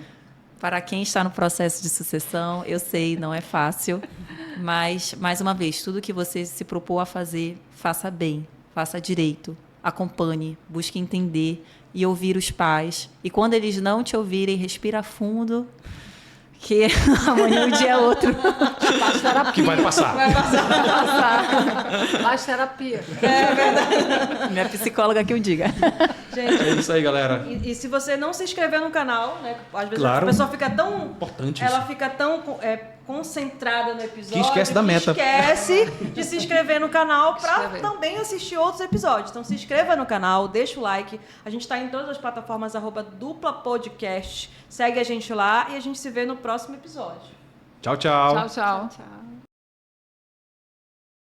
para quem está no processo de sucessão, eu sei, não é fácil. Mas, mais uma vez, tudo que você se propor a fazer, faça bem, faça direito, acompanhe, busque entender e ouvir os pais. E quando eles não te ouvirem, respira fundo, que amanhã o dia é outro. Faz terapia. Que vai passar. Faz terapia. Minha psicóloga que o diga. Gente, É isso aí, galera. e se você não se inscrever no canal, né, às vezes Claro. a pessoa fica tão Importante ela isso. fica tão concentrada no episódio Que esquece da meta. esquece de se inscrever no canal para Inscrever. também assistir outros episódios. Então se inscreva no canal, deixa o like. A gente está em todas as plataformas @duplapodcast. Segue a gente lá e a gente se vê no próximo episódio. Tchau, tchau. Tchau, tchau. Tchau.